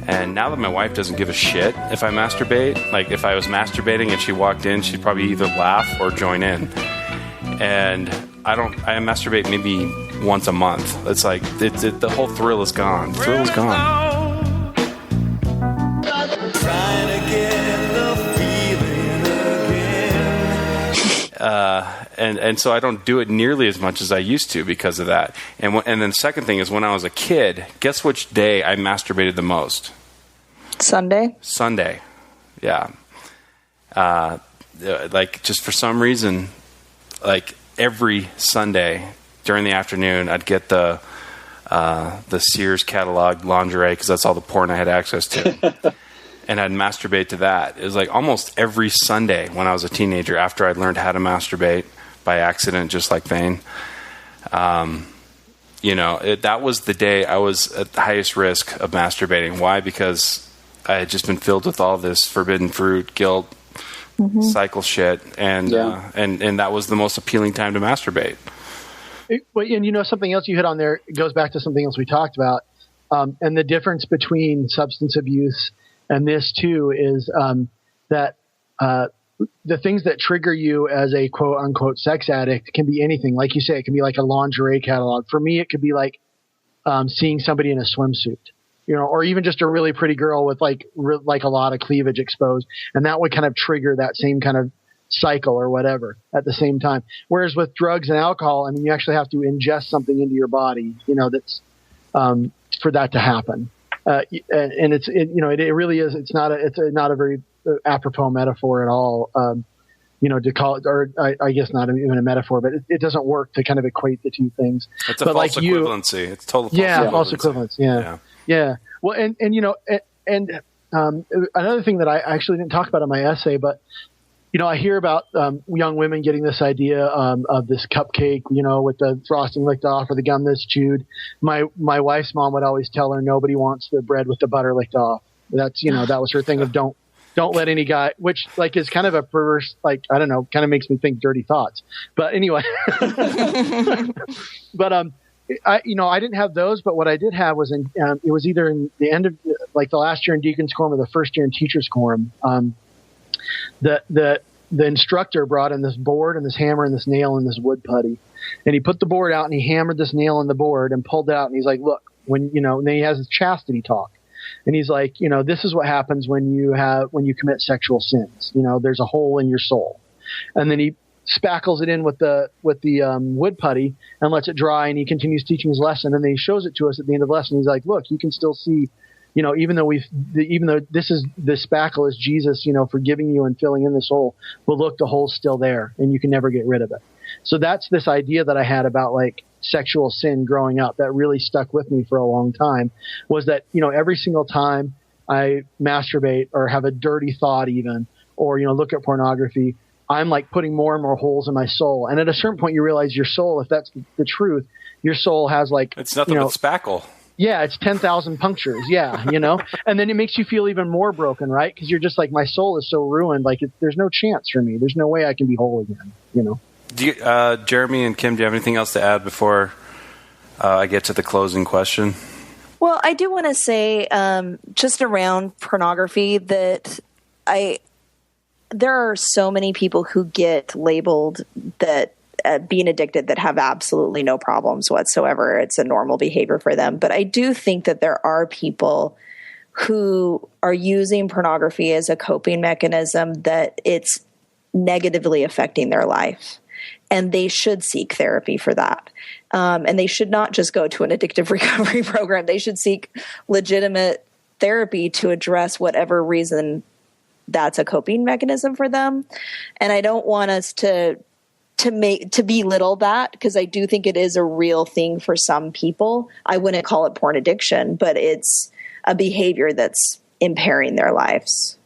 And now that my wife doesn't give a shit if I masturbate, like if I was masturbating and she walked in, she'd probably either laugh or join in. And I masturbate maybe once a month. It's like the whole thrill is gone. The thrill is gone. And so I don't do it nearly as much as I used to because of that. And then the second thing is when I was a kid, guess which day I masturbated the most? Sunday. Yeah. Like just for some reason, like every Sunday during the afternoon, I'd get the Sears catalog lingerie, because that's all the porn I had access to. And I'd masturbate to that. It was like almost every Sunday when I was a teenager, after I'd learned how to masturbate by accident, just like Thayne. That was the day I was at the highest risk of masturbating. Why? Because I had just been filled with all this forbidden fruit, guilt, cycle shit, and that was the most appealing time to masturbate. And something else you hit on there, it goes back to something else we talked about, and the difference between substance abuse and this too is that the things that trigger you as a quote unquote sex addict can be anything. Like you say, it can be like a lingerie catalog. For me, it could be like seeing somebody in a swimsuit, or even just a really pretty girl with like a lot of cleavage exposed, and that would kind of trigger that same kind of cycle or whatever at the same time. Whereas with drugs and alcohol, I mean, you actually have to ingest something into your body, that's for that to happen. and it really is. It's not a very apropos metaphor at all. To call it, or I guess not even a metaphor, but it doesn't work to kind of equate the two things. It's a false equivalency. It's total false equivalency. False equivalence. Yeah. Well, and another thing that I actually didn't talk about in my essay, but I hear about young women getting this idea of this cupcake, with the frosting licked off or the gum that's chewed. My wife's mom would always tell her nobody wants the bread with the butter licked off. That's that was her thing of don't let any guy, which is kind of a perverse, I don't know, kind of makes me think dirty thoughts. But anyway, but I didn't have those, but what I did have was it was either in the end of the last year in Deacon's Quorum or the first year in Teacher's Quorum. The instructor brought in this board and this hammer and this nail and this wood putty, and he put the board out and he hammered this nail on the board and pulled it out, and he's like, look, and then he has his chastity talk. And he's like, this is what happens when you commit sexual sins. There's a hole in your soul. And then he spackles it in with the wood putty and lets it dry, and he continues teaching his lesson. And then he shows it to us at the end of the lesson. He's like, look, you can still see, even though the spackle is Jesus, forgiving you and filling in this hole, but look, the hole's still there and you can never get rid of it. So that's this idea that I had about sexual sin growing up that really stuck with me for a long time, was that, every single time I masturbate or have a dirty thought even, or, look at pornography, I'm putting more and more holes in my soul. And at a certain point you realize your soul, if that's the truth, your soul has it's nothing but spackle. Yeah, it's 10,000 punctures. Yeah, and then it makes you feel even more broken, right? Because you're just my soul is so ruined. There's no chance for me. There's no way I can be whole again. Do you, Jeremy and Kim, do you have anything else to add before I get to the closing question? Well, I do want to say just around pornography that there are so many people who get labeled that being addicted that have absolutely no problems whatsoever. It's a normal behavior for them. But I do think that there are people who are using pornography as a coping mechanism that it's negatively affecting their life. And they should seek therapy for that. And they should not just go to an addictive recovery program. They should seek legitimate therapy to address whatever reason that's a coping mechanism for them. And I don't want us to belittle that, because I do think it is a real thing for some people. I wouldn't call it porn addiction, but it's a behavior that's impairing their lives.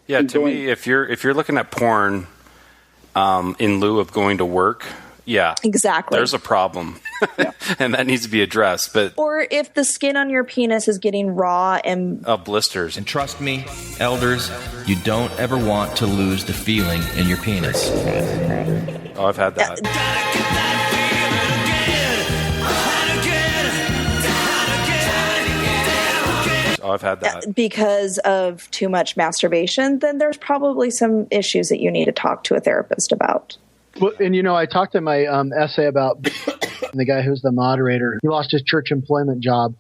Yeah, to me, if you're looking at porn in lieu of going to work, yeah, exactly, there's a problem, and that needs to be addressed. But or if the skin on your penis is getting raw and blisters, and trust me, elders, you don't ever want to lose the feeling in your penis. Oh, I've had that. I've had that. Because of too much masturbation, then there's probably some issues that you need to talk to a therapist about. Well, and I talked in my essay about the guy who's the moderator. He lost his church employment job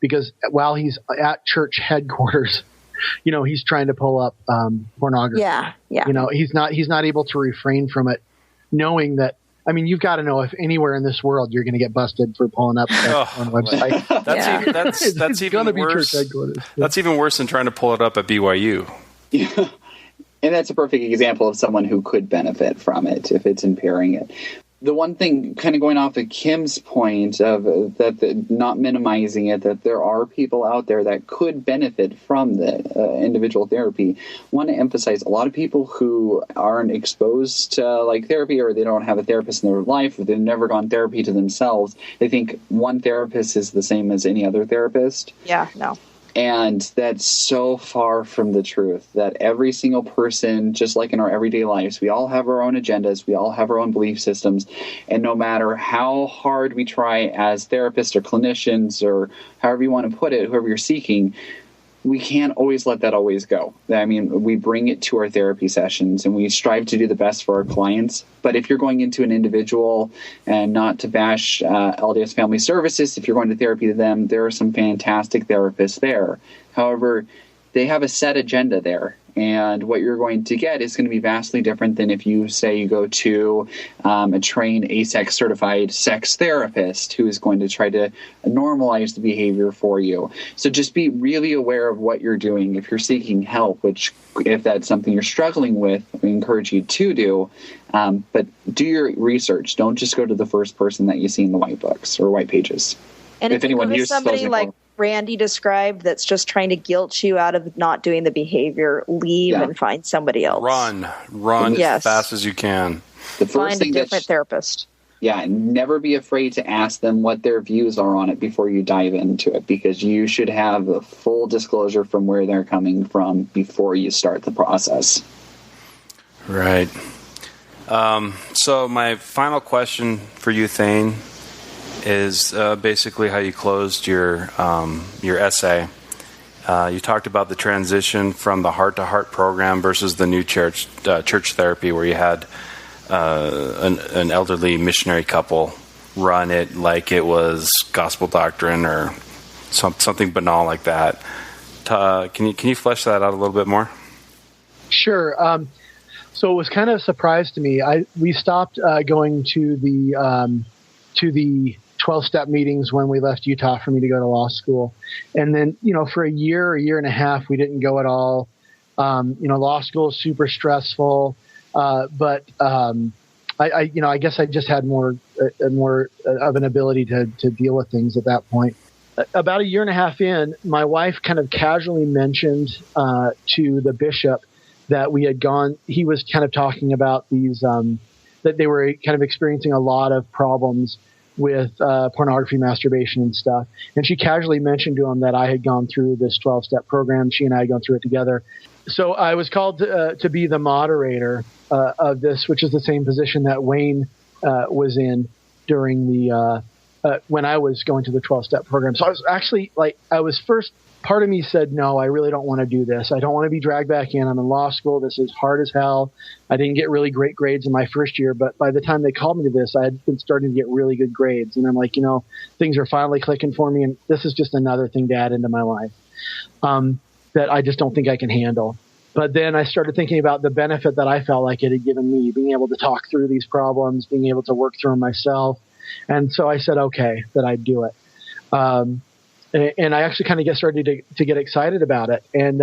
because while he's at church headquarters, he's trying to pull up pornography. Yeah. He's not able to refrain from it, knowing that. I mean, you've got to know if anywhere in this world you're going to get busted for pulling up on a website. That's even worse. That's even worse than trying to pull it up at BYU. Yeah. And that's a perfect example of someone who could benefit from it if it's impairing it. The one thing, kind of going off of Kim's point of not minimizing it, that there are people out there that could benefit from the individual therapy. I want to emphasize a lot of people who aren't exposed to therapy, or they don't have a therapist in their life, or they've never gone therapy to themselves. They think one therapist is the same as any other therapist. Yeah, no. And that's so far from the truth, that every single person, just like in our everyday lives, we all have our own agendas, we all have our own belief systems, and no matter how hard we try as therapists or clinicians, or however you want to put it, whoever you're seeking, we can't always let that always go. I mean, we bring it to our therapy sessions and we strive to do the best for our clients. But if you're going into an individual, and not to bash LDS Family Services, if you're going to therapy to them, there are some fantastic therapists there. However, they have a set agenda there. And what you're going to get is going to be vastly different than if you say you go to a trained ASEX certified sex therapist who is going to try to normalize the behavior for you. So just be really aware of what you're doing. If you're seeking help, which if that's something you're struggling with, we encourage you to do. But do your research. Don't just go to the first person that you see in the white books or white pages. And if anyone you go to somebody like Randy described that's just trying to guilt you out of not doing the behavior, leave and find somebody else. Run as fast as you can. The first find thing a different therapist. Yeah, and never be afraid to ask them what their views are on it before you dive into it, because you should have a full disclosure from where they're coming from before you start the process. Right. So my final question for you, Thayne, is basically how you closed your essay. You talked about the transition from the heart-to-heart program versus the new church therapy, where you had an elderly missionary couple run it like it was gospel doctrine or something banal like that. Can you flesh that out a little bit more? Sure. So it was kind of a surprise to me. We stopped going to the 12-step meetings when we left Utah for me to go to law school. And then, for a year and a half, we didn't go at all. Law school is super stressful. But I guess I just had more of an ability to deal with things at that point. About a year and a half in, my wife kind of casually mentioned to the bishop that we had gone. He was kind of talking about these that they were kind of experiencing a lot of problems with pornography, masturbation, and stuff. And she casually mentioned to him that I had gone through this 12-step program. She and I had gone through it together. So I was called to be the moderator of this, which is the same position that Wayne was in during the when I was going to the 12-step program. So I was actually part of me said, no, I really don't want to do this. I don't want to be dragged back in. I'm in law school. This is hard as hell. I didn't get really great grades in my first year, but by the time they called me to this, I had been starting to get really good grades. And I'm like, things are finally clicking for me. And this is just another thing to add into my life that I just don't think I can handle. But then I started thinking about the benefit that I felt like it had given me, being able to talk through these problems, being able to work through them myself. And so I said, okay, that I'd do it. And I actually kind of started to get excited about it. And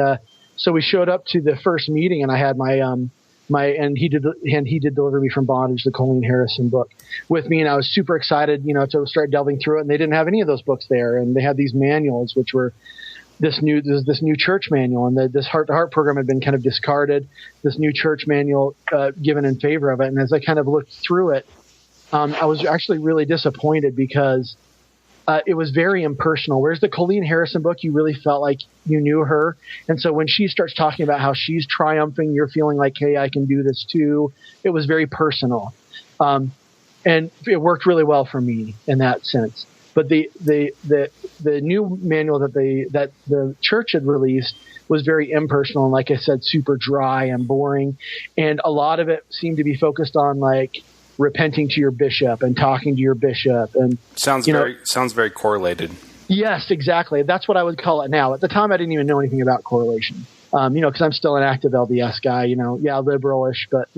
so we showed up to the first meeting, and I had and he did Deliver Me from Bondage, the Colleen Harrison book, with me, and I was super excited, to start delving through it. And they didn't have any of those books there, and they had these manuals, which were this new church manual, and this heart-to-heart program had been kind of discarded. This new church manual given in favor of it. And as I kind of looked through it, I was actually really disappointed because it was very impersonal. Whereas the Colleen Harrison book, you really felt like you knew her. And so when she starts talking about how she's triumphing, you're feeling like, hey, I can do this too. It was very personal. And it worked really well for me in that sense. But the new manual that the church had released was very impersonal. And like I said, super dry and boring. And a lot of it seemed to be focused on like repenting to your bishop and talking to your bishop, and sounds very correlated. Yes, exactly. That's what I would call it now. At the time, I didn't even know anything about correlation. Because I'm still an active LDS guy. Liberalish, but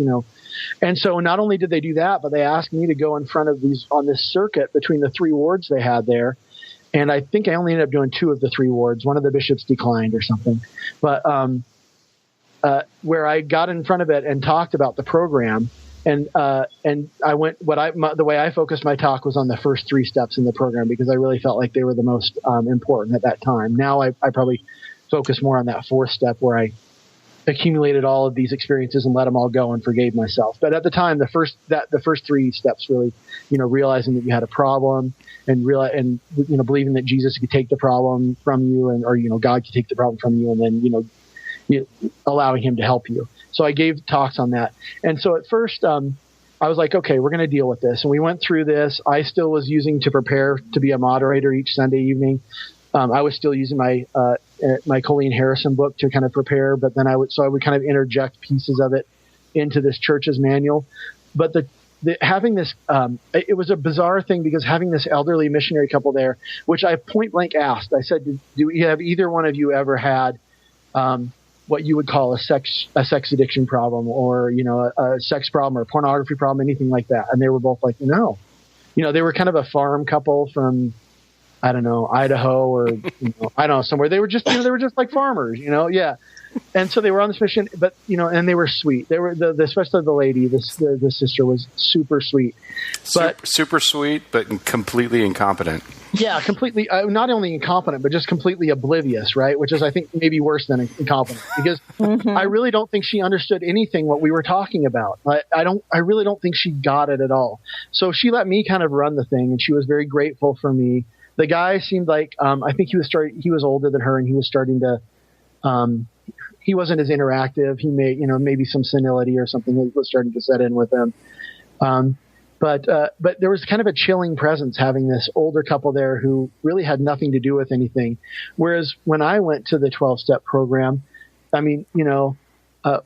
And so not only did they do that, but they asked me to go in front of on this circuit between the 3 wards they had there. And I think I only ended up doing 2 of the 3 wards. One of the bishops declined or something. But where I got in front of it and talked about the program. And I went. The way I focused my talk was on the first 3 steps in the program, because I really felt like they were the most important at that time. Now I probably focus more on that 4th step, where I accumulated all of these experiences and let them all go and forgave myself. But at the time, the first 3 steps really, realizing that you had a problem and believing that Jesus could take the problem from you, or God could take the problem from you, and then allowing Him to help you. So I gave talks on that. And so at first, I was like, okay, we're going to deal with this. And we went through this. I still was using to prepare to be a moderator each Sunday evening. I was still using my Colleen Harrison book to kind of prepare, but then I would kind of interject pieces of it into this church's manual. But having this, it was a bizarre thing, because having this elderly missionary couple there, which I point blank asked, I said, have either one of you ever had what you would call a sex addiction problem, or, you know, a sex problem or a pornography problem, anything like that. And they were both like, no. You know, they were kind of a farm couple from, I don't know, Idaho or, you know, I don't know, somewhere. They were just, you know, they were just like farmers, you know? Yeah. And so they were on this mission, but, you know, and they were sweet. They were especially the lady, the sister was super sweet, but super sweet, but completely incompetent. Yeah, completely, not only incompetent, but just completely oblivious, right? Which is, I think, maybe worse than incompetent, because I really don't think she understood anything what we were talking about. I really don't think she got it at all. So she let me kind of run the thing, and she was very grateful for me. The guy seemed like, I think he was older than her, and he was starting to, he wasn't as interactive. He may, you know, maybe some senility or something was starting to set in with him. But there was kind of a chilling presence having this older couple there who really had nothing to do with anything. Whereas when I went to the 12-step program, I mean, you know,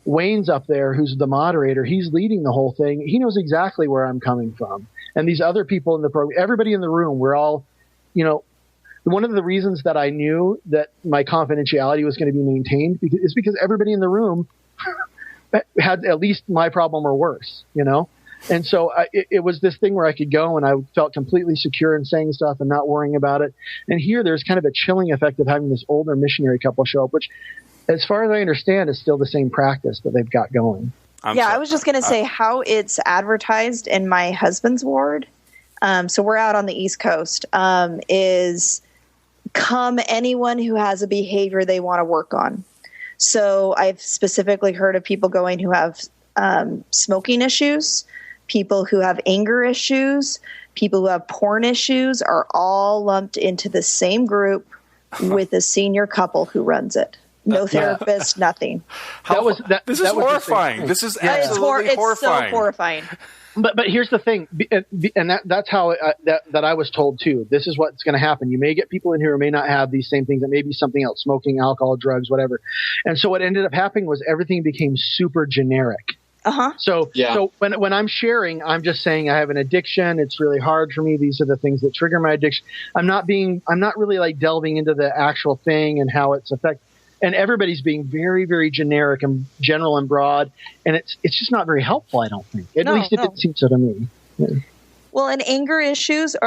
Wayne's up there, who's the moderator. He's leading the whole thing. He knows exactly where I'm coming from. And these other people in the program, everybody in the room, we're all, you know, one of the reasons that I knew that my confidentiality was going to be maintained is because everybody in the room had at least my problem or worse, you know? And so it was this thing where I could go and I felt completely secure in saying stuff and not worrying about it. And here there's kind of a chilling effect of having this older missionary couple show up, which, as far as I understand, is still the same practice that they've got going. I was just going to say how it's advertised in my husband's ward. So we're out on the East Coast, is come anyone who has a behavior they want to work on. So I've specifically heard of people going who have smoking issues, people who have anger issues, people who have porn issues are all lumped into the same group with a senior couple who runs it. No therapist, nothing. This is horrifying. This is absolutely horrifying. It's so horrifying. But here's the thing, and that's how that I was told too. This is what's going to happen. You may get people in here who may not have these same things. It may be something else: smoking, alcohol, drugs, whatever. And so what ended up happening was everything became super generic. So when I'm sharing, I'm just saying I have an addiction. It's really hard for me. These are the things that trigger my addiction. I'm not really like delving into the actual thing and how it's affected. And everybody's being very, very generic and general and broad, and it's just not very helpful, I don't think. At least it didn't seem so to me. Yeah. Well, and anger issues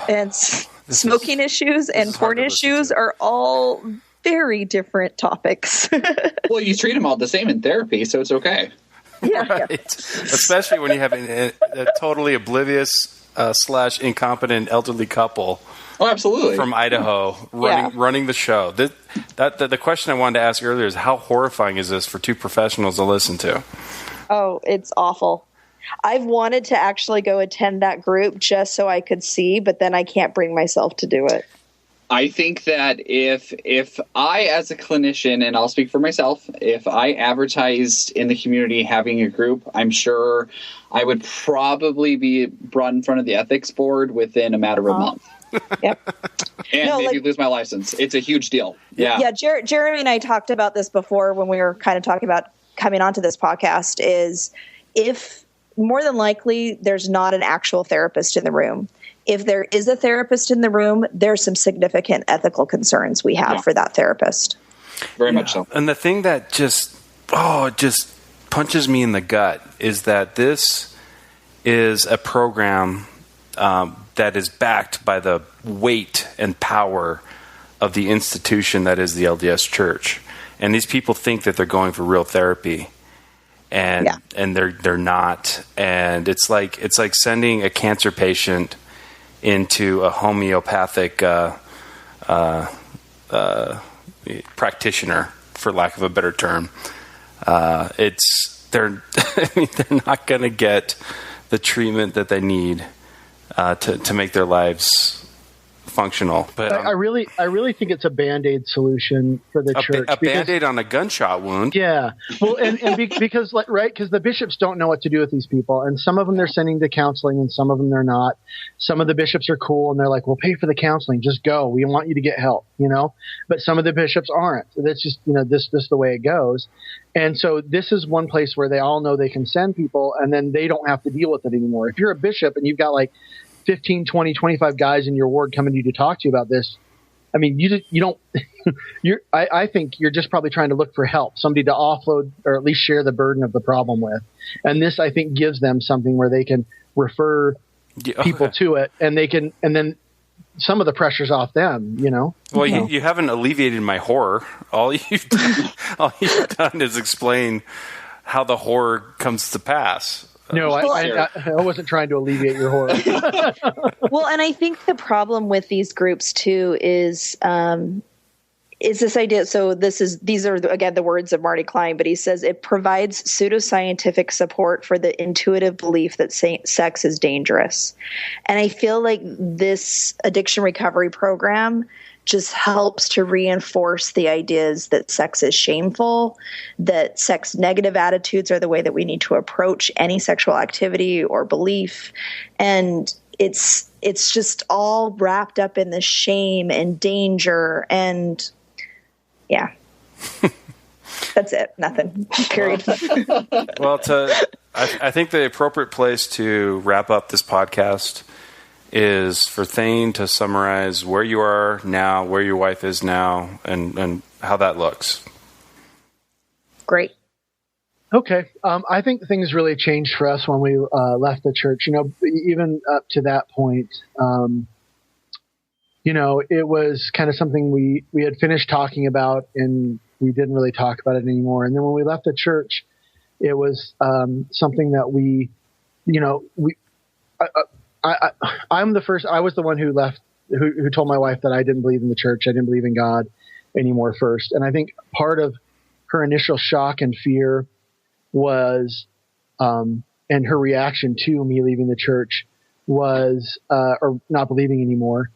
and smoking issues and porn issues are all very different topics. Well, you treat them all the same in therapy, so it's okay. Yeah, right. Especially when you have a totally oblivious / incompetent elderly couple. Oh, absolutely. From Idaho, running the show. The question I wanted to ask earlier is, how horrifying is this for two professionals to listen to? Oh, it's awful. I've wanted to actually go attend that group just so I could see, but then I can't bring myself to do it. I think that if I, as a clinician, and I'll speak for myself, if I advertised in the community having a group, I'm sure I would probably be brought in front of the ethics board within a matter of a month. Yep. And maybe lose my license. It's a huge deal. Yeah. Yeah. Jeremy and I talked about this before when we were kind of talking about coming onto this podcast, is if more than likely there's not an actual therapist in the room. If there is a therapist in the room, there's some significant ethical concerns we have for that therapist. Very much so. And the thing that just punches me in the gut is that this is a program that is backed by the weight and power of the institution that is the LDS Church. And these people think that they're going for real therapy, and they're not. And it's like sending a cancer patient into a homeopathic practitioner, for lack of a better term. They're not going to get the treatment that they need to make their lives functional. But I really think it's a Band-Aid solution for the church. A Band-Aid on a gunshot wound. Yeah. Well, because the bishops don't know what to do with these people, and some of them they're sending to counseling, and some of them they're not. Some of the bishops are cool, and they're like, "We'll pay for the counseling. Just go. We want you to get help." You know. But some of the bishops aren't. That's just this the way it goes. And so this is one place where they all know they can send people, and then they don't have to deal with it anymore. If you're a bishop and you've got like 15, 20, 25 guys in your ward coming to you to talk to you about this, I mean, you don't. I think you're just probably trying to look for help, somebody to offload or at least share the burden of the problem with. And this, I think, gives them something where they can refer people to it, and then some of the pressure's off them. Well, you haven't alleviated my horror. All you've done is explain how the horror comes to pass. No, I wasn't trying to alleviate your horror. Well, and I think the problem with these groups too is this idea. So these are again the words of Marty Klein, but he says it provides pseudoscientific support for the intuitive belief that sex is dangerous. And I feel like this addiction recovery program just helps to reinforce the ideas that sex is shameful, that sex negative attitudes are the way that we need to approach any sexual activity or belief. And it's just all wrapped up in the shame and danger. And yeah, that's it. Nothing. Period. Well, I think the appropriate place to wrap up this podcast is for Thayne to summarize where you are now, where your wife is now, and how that looks. Great. Okay. I think things really changed for us when we left the church. Even up to that point, it was kind of something we had finished talking about, and we didn't really talk about it anymore. And then when we left the church, it was something that I was the one who left, who told my wife that I didn't believe in the church. I didn't believe in God anymore first. And I think part of her initial shock and fear was, and her reaction to me leaving the church was, or not believing anymore,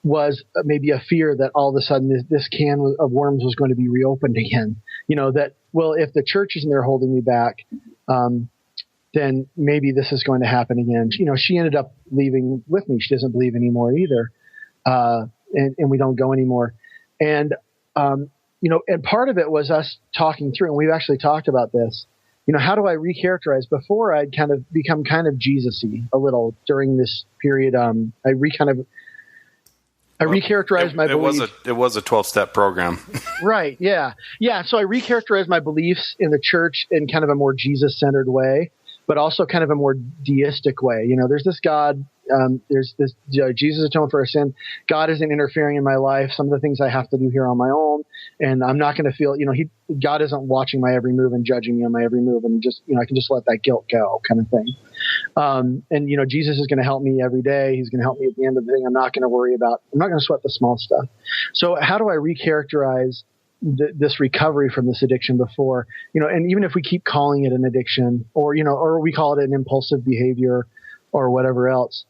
was maybe a fear that all of a sudden this can of worms was going to be reopened again. That, well, if the church isn't there holding me back, then maybe this is going to happen again. She ended up leaving with me. She doesn't believe anymore either. And we don't go anymore. And, and part of it was us talking through, and we've actually talked about this, how do I recharacterize? Before I'd kind of become kind of Jesus-y a little during this period. I recharacterized my beliefs. It was a 12-step program. Right. Yeah. Yeah. So I recharacterized my beliefs in the church in kind of a more Jesus-centered way, but also kind of a more deistic way. There's this God, there's this Jesus atoned for our sin. God isn't interfering in my life. Some of the things I have to do here on my own, and I'm not going to feel, God isn't watching my every move and judging me on my every move, and just, I can just let that guilt go, kind of thing. And Jesus is going to help me every day. He's going to help me at the end of the thing. I'm not going to sweat the small stuff. So how do I recharacterize this recovery from this addiction before, and even if we keep calling it an addiction or we call it an impulsive behavior or whatever else,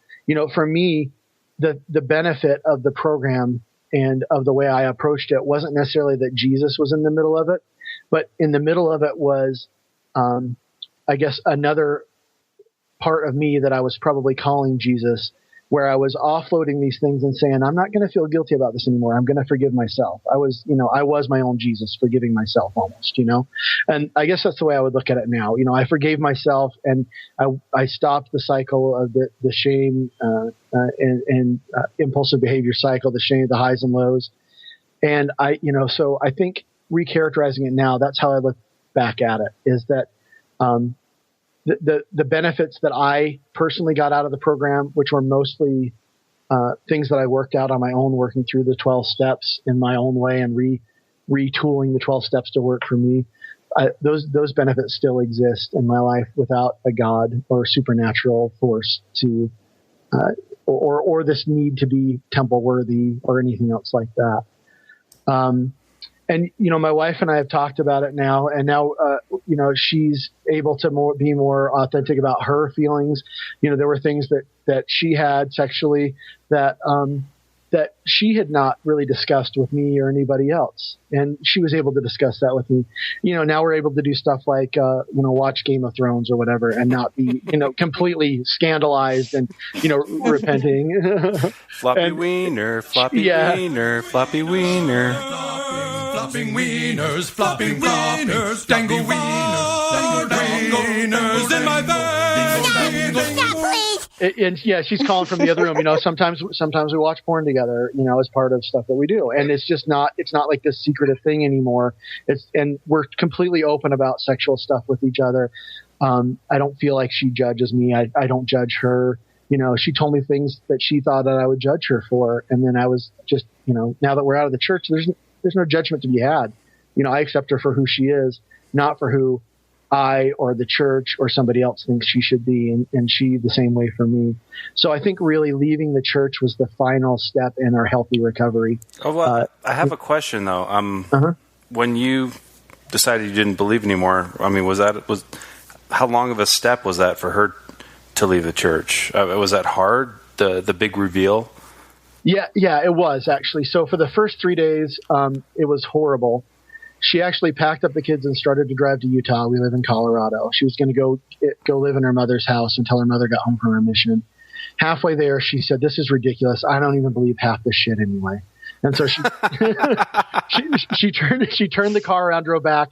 for me, the benefit of the program and of the way I approached it wasn't necessarily that Jesus was in the middle of it, but in the middle of it was, I guess, another part of me that I was probably calling Jesus, where I was offloading these things and saying, I'm not going to feel guilty about this anymore. I'm going to forgive myself. I was my own Jesus, forgiving myself almost, and I guess that's the way I would look at it now. I forgave myself, and I stopped the cycle of the shame and impulsive behavior cycle, the shame, the highs and lows. And so I think recharacterizing it now, that's how I look back at it, is that, the benefits that I personally got out of the program, which were mostly things that I worked out on my own, working through the 12 steps in my own way and retooling the 12 steps to work for me. Those benefits still exist in my life without a God or supernatural force to, or this need to be temple worthy or anything else like that. And, my wife and I have talked about it now, and now, she's able to be more authentic about her feelings. There were things that she had sexually that she had not really discussed with me or anybody else. And she was able to discuss that with me. Now we're able to do stuff like, watch Game of Thrones or whatever and not be, completely scandalized and, repenting. Floppy wiener, floppy wiener, floppy wiener. Flopping wieners, flopping wieners, dangle wieners, dangle wieners in my bag. Stop, please. And yeah, she's calling from the other room. Sometimes we watch porn together, as part of stuff that we do. And it's not like this secretive thing anymore. And we're completely open about sexual stuff with each other. I don't feel like she judges me. I don't judge her. She told me things that she thought that I would judge her for. And then I was just, now that we're out of the church, there's no judgment to be had. I accept her for who she is, not for who I or the church or somebody else thinks she should be, and she the same way for me. So I think really leaving the church was the final step in our healthy recovery. Oh, well, I have a question though. When you decided you didn't believe anymore, I mean, was how long of a step was that for her to leave the church? Was that hard? The big reveal? Yeah, it was actually. So for the first 3 days, it was horrible. She actually packed up the kids and started to drive to Utah. We live in Colorado. She was going to go live in her mother's house until her mother got home from her mission. Halfway there, she said, "This is ridiculous. I don't even believe half this shit anyway." And so she she turned the car around, drove back.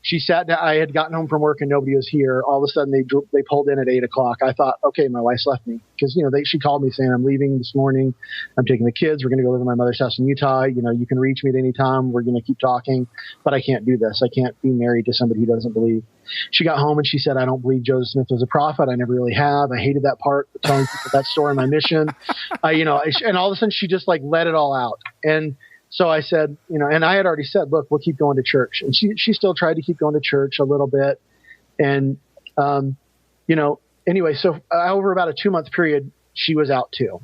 She sat down. I had gotten home from work and nobody was here. All of a sudden, they pulled in at 8:00. I thought, okay, my wife's left me because she called me saying, "I'm leaving this morning. I'm taking the kids. We're going to go live in my mother's house in Utah. You can reach me at any time. We're going to keep talking, but I can't do this. I can't be married to somebody who doesn't believe." She got home and she said, "I don't believe Joseph Smith was a prophet. I never really have. I hated that part, telling people that story in my mission." And all of a sudden, she just let it all out. And so I said, and I had already said, "Look, we'll keep going to church." And she still tried to keep going to church a little bit. And, anyway, so over about a 2-month period, she was out too.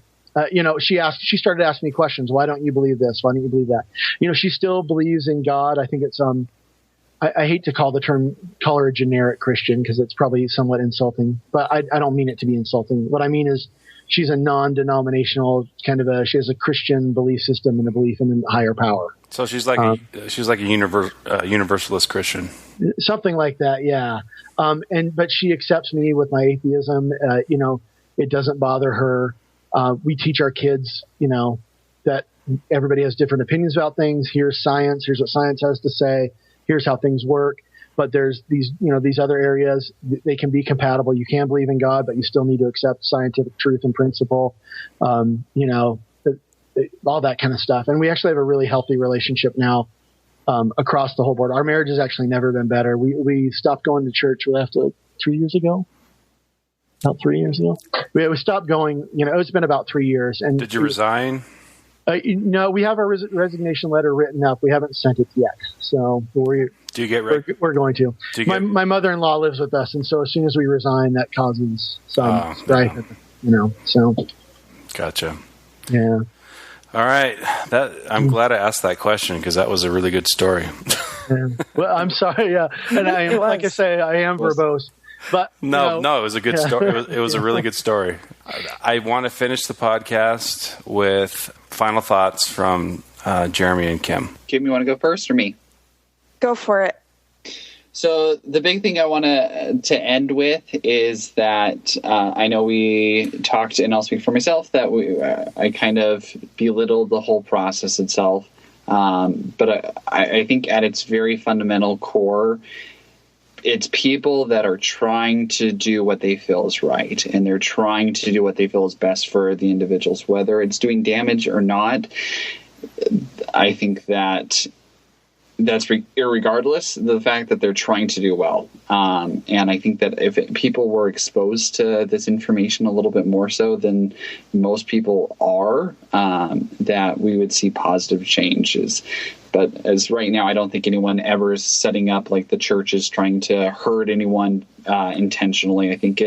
She started asking me questions. Why don't you believe this? Why don't you believe that? She still believes in God. I think it's, I hate to call her a generic Christian because it's probably somewhat insulting, but I don't mean it to be insulting. What I mean is, she's a non-denominational she has a Christian belief system and a belief in a higher power. So she's like a universalist Christian. Something like that, yeah. But she accepts me with my atheism. It doesn't bother her. We teach our kids, that everybody has different opinions about things. Here's science. Here's what science has to say. Here's how things work. But there's these other areas, they can be compatible. You can believe in God, but you still need to accept scientific truth and principle, all that kind of stuff. And we actually have a really healthy relationship now across the whole board. Our marriage has actually never been better. We stopped going to church. We left 3 years ago. About 3 years ago. We stopped going, it's been about 3 years. And did you resign? No, we have our resignation letter written up. We haven't sent it yet. So we're going to. My mother-in-law lives with us, and so as soon as we resign, that causes some strife. So. Gotcha. Yeah. All right. I'm glad I asked that question because that was a really good story. Yeah. Well, I'm sorry. Yeah, and I am, like I say, I am verbose. But no, it was a good story. It was a really good story. I want to finish the podcast with final thoughts from Jeremy and Kim. Kim, you want to go first or me? Go for it. So the big thing I want to end with is that I know we talked, and I'll speak for myself, that I kind of belittled the whole process itself. But I think at its very fundamental core, it's people that are trying to do what they feel is right, and they're trying to do what they feel is best for the individuals, whether it's doing damage or not. I think that's irregardless of the fact that they're trying to do well. And I think that if people were exposed to this information a little bit more so than most people are, that we would see positive changes. But as right now, I don't think anyone ever is setting up like the church is trying to hurt anyone intentionally. I think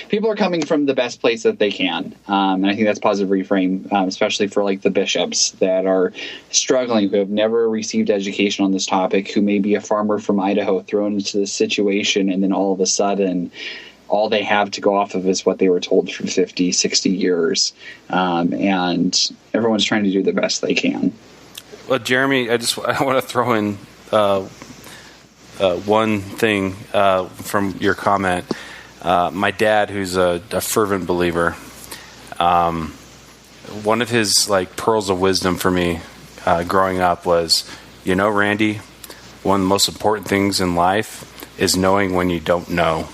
people are coming from the best place that they can. And I think that's positive reframe, especially for like the bishops that are struggling, who have never received education on this topic, who may be a farmer from Idaho thrown into this situation. And then all of a sudden, all they have to go off of is what they were told for 50, 60 years. And everyone's trying to do the best they can. Well, Jeremy, I want to throw in one thing from your comment. My dad, who's a fervent believer, one of his pearls of wisdom for me growing up was, Randy, one of the most important things in life is knowing when you don't know.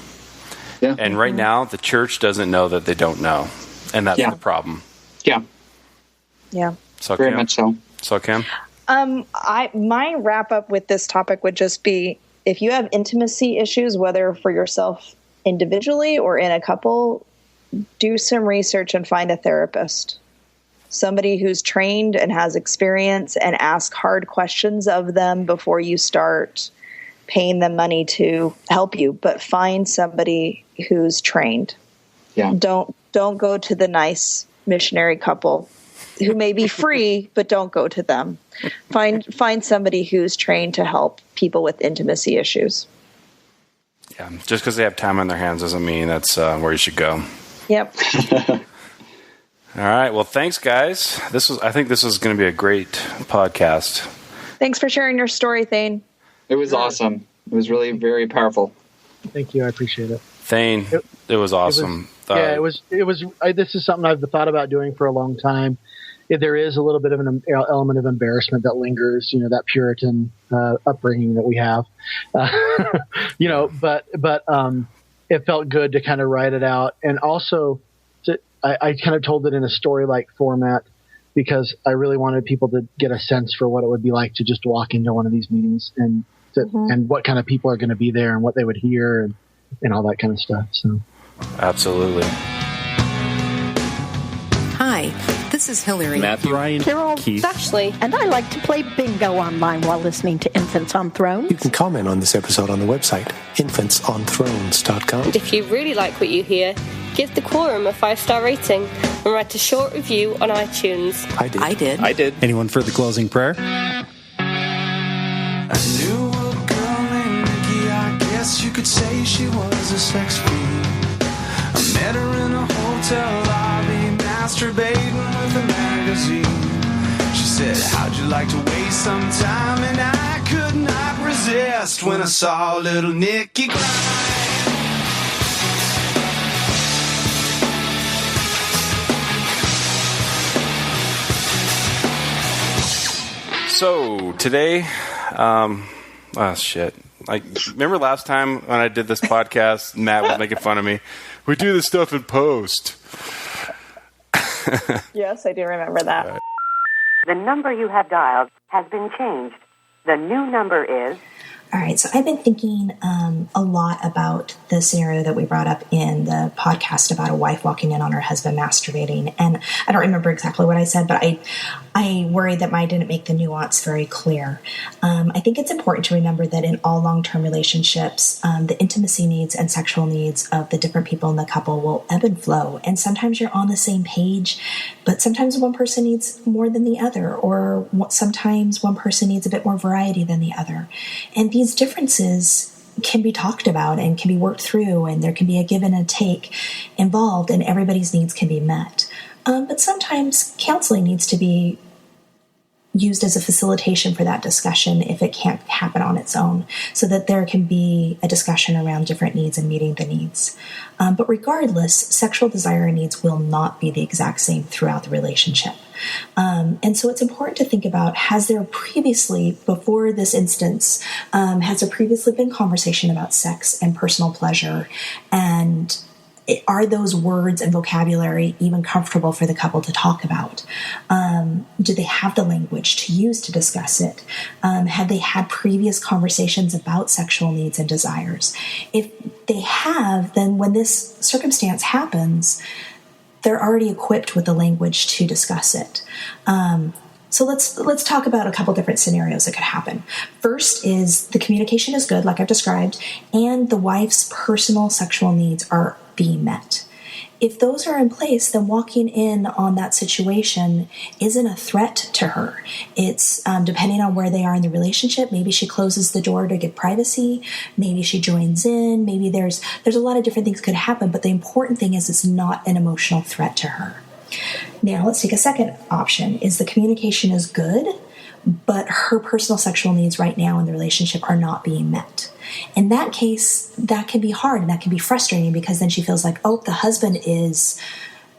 Yeah. And right now, the church doesn't know that they don't know. And that's the problem. Yeah. Yeah. So, very Kim? much so. So, Kim? My wrap up with this topic would just be, if you have intimacy issues, whether for yourself individually or in a couple, do some research and find a therapist, somebody who's trained and has experience, and ask hard questions of them before you start paying them money to help you. But find somebody who's trained. Yeah. Don't go to the nice missionary couple who may be free, but don't go to them. Find somebody who's trained to help people with intimacy issues. Yeah, just because they have time on their hands doesn't mean that's where you should go. Yep. All right. Well, thanks, guys. I think this is going to be a great podcast. Thanks for sharing your story, Thayne. It was awesome. It was really very powerful. Thank you. I appreciate it. Thayne, it was awesome. This is something I've thought about doing for a long time. There is a little bit of an element of embarrassment that lingers, that Puritan upbringing that we have, but it felt good to kind of write it out. And also I kind of told it in a story-like format because I really wanted people to get a sense for what it would be like to just walk into one of these meetings and what kind of people are going to be there and what they would hear and all that kind of stuff. So, absolutely. Hi, this is Hillary. Matthew. Ryan. Carol. Keith. Ashley. And I like to play bingo online while listening to Infants on Thrones. You can comment on this episode on the website, infantsonthrones.com. And if you really like what you hear, give the Quorum a 5-star rating and write a short review on iTunes. I did. Anyone for the closing prayer? I knew a girl named Nikki, I guess you could say she was a sex fiend. I met her in a hotel lobby, masturbating with a magazine. She said, how'd you like to waste some time? And I could not resist when I saw little Nikki cry. So today, remember last time when I did this podcast, Matt was making fun of me. We do this stuff in post. Yes, I do remember that. The number you have dialed has been changed. The new number is... All right, so I've been thinking a lot about the scenario that we brought up in the podcast about a wife walking in on her husband masturbating. And I don't remember exactly what I said, but I worry that I didn't make the nuance very clear. I think it's important to remember that in all long-term relationships, the intimacy needs and sexual needs of the different people in the couple will ebb and flow. And sometimes you're on the same page, but sometimes one person needs more than the other, or sometimes one person needs a bit more variety than the other. And these differences can be talked about and can be worked through, and there can be a give and a take involved, and everybody's needs can be met. But sometimes counseling needs to be used as a facilitation for that discussion if it can't happen on its own, so that there can be a discussion around different needs and meeting the needs. But regardless, sexual desire and needs will not be the exact same throughout the relationship. And so it's important to think about, has there previously, before this instance, has there previously been conversation about sex and personal pleasure? And are those words and vocabulary even comfortable for the couple to talk about? Do they have the language to use to discuss it? Have they had previous conversations about sexual needs and desires? If they have, then when this circumstance happens, they're already equipped with the language to discuss it. So let's talk about a couple different scenarios that could happen. First is the communication is good, like I've described, and the wife's personal sexual needs are being met. If those are in place, then walking in on that situation isn't a threat to her. It's depending on where they are in the relationship. Maybe she closes the door to give privacy. Maybe she joins in. Maybe there's a lot of different things could happen. But the important thing is it's not an emotional threat to her. Now let's take a second option. Is the communication is good, but her personal sexual needs right now in the relationship are not being met. In that case, that can be hard and that can be frustrating, because then she feels like, oh, the husband is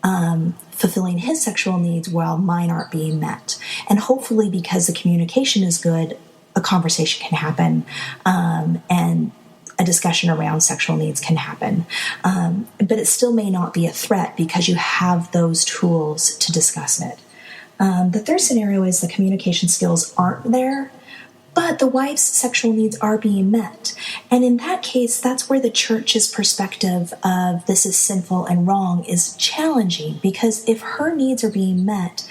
fulfilling his sexual needs while mine aren't being met. And hopefully, because the communication is good, a conversation can happen and a discussion around sexual needs can happen. But it still may not be a threat because you have those tools to discuss it. The third scenario is the communication skills aren't there, but the wife's sexual needs are being met. And in that case, that's where the church's perspective of this is sinful and wrong is challenging, because if her needs are being met,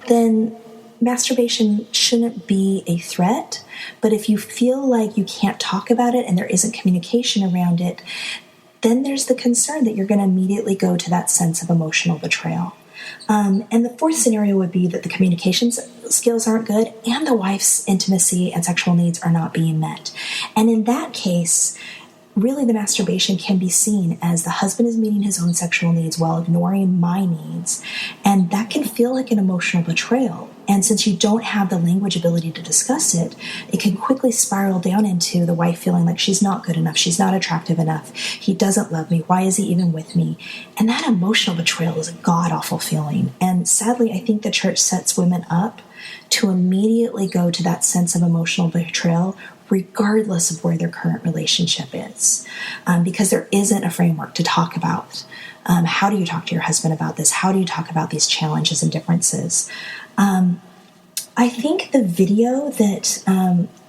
then masturbation shouldn't be a threat. But if you feel like you can't talk about it and there isn't communication around it, then there's the concern that you're going to immediately go to that sense of emotional betrayal. And the fourth scenario would be that the communication skills aren't good and the wife's intimacy and sexual needs are not being met. And in that case, really the masturbation can be seen as the husband is meeting his own sexual needs while ignoring my needs. And that can feel like an emotional betrayal. And since you don't have the language ability to discuss it, it can quickly spiral down into the wife feeling like she's not good enough, she's not attractive enough, he doesn't love me, why is he even with me? And that emotional betrayal is a god-awful feeling. And sadly, I think the church sets women up to immediately go to that sense of emotional betrayal regardless of where their current relationship is, because there isn't a framework to talk about. How do you talk to your husband about this? How do you talk about these challenges and differences? I think the video that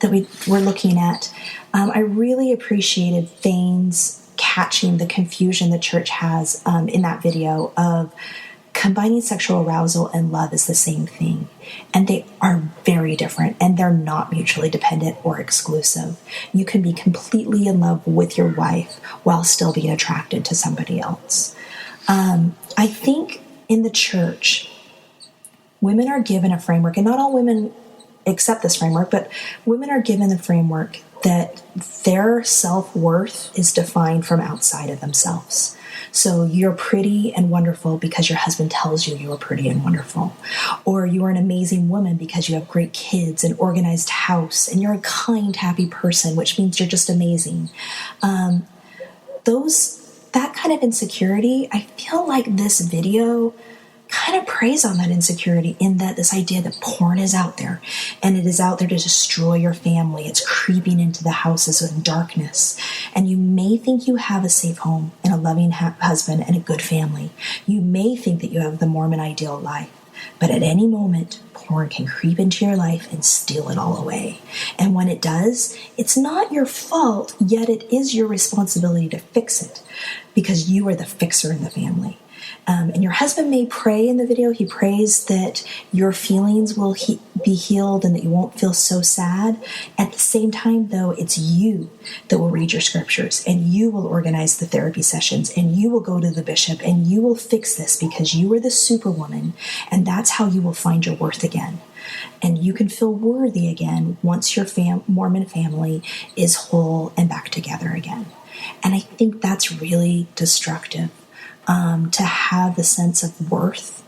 we were looking at, I really appreciated Thayne's catching the confusion the church has in that video of combining sexual arousal and love is the same thing. And they are very different, and they're not mutually dependent or exclusive. You can be completely in love with your wife while still being attracted to somebody else. I think in the church, women are given a framework, and not all women accept this framework, but women are given the framework that their self-worth is defined from outside of themselves. So you're pretty and wonderful because your husband tells you you are pretty and wonderful. Or you are an amazing woman because you have great kids, an organized house, and you're a kind, happy person, which means you're just amazing. That kind of insecurity, I feel like this video kind of preys on that insecurity, in that this idea that porn is out there and it is out there to destroy your family. It's creeping into the houses in darkness. And you may think you have a safe home and a loving husband and a good family. You may think that you have the Mormon ideal life, but at any moment, porn can creep into your life and steal it all away. And when it does, it's not your fault, yet it is your responsibility to fix it, because you are the fixer in the family. And your husband may pray in the video. He prays that your feelings will be healed and that you won't feel so sad. At the same time, though, it's you that will read your scriptures, and you will organize the therapy sessions, and you will go to the bishop, and you will fix this, because you are the superwoman, and that's how you will find your worth again. And you can feel worthy again once your Mormon family is whole and back together again. And I think that's really destructive. To have the sense of worth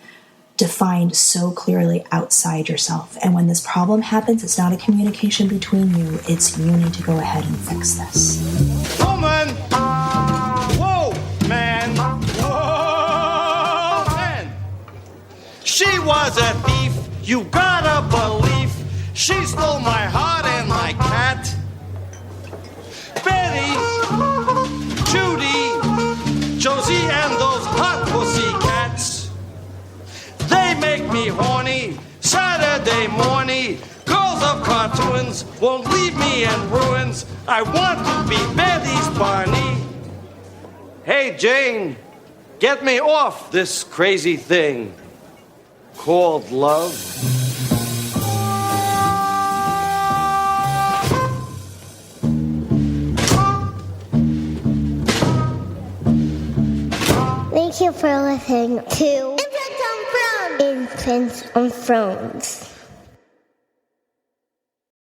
defined so clearly outside yourself. And when this problem happens, it's not a communication between you. It's you need to go ahead and fix this. Woman! Whoa, man! Whoa, man! She was a thief, you gotta believe. She stole my heart and my cat. Betty, Judy, Josie, and those hot pussy cats. They make me horny, Saturday morning. Girls of cartoons won't leave me in ruins. I want to be Betty's Barney. Hey, Jane, get me off this crazy thing called love. Thank you for listening to Infants on Thrones.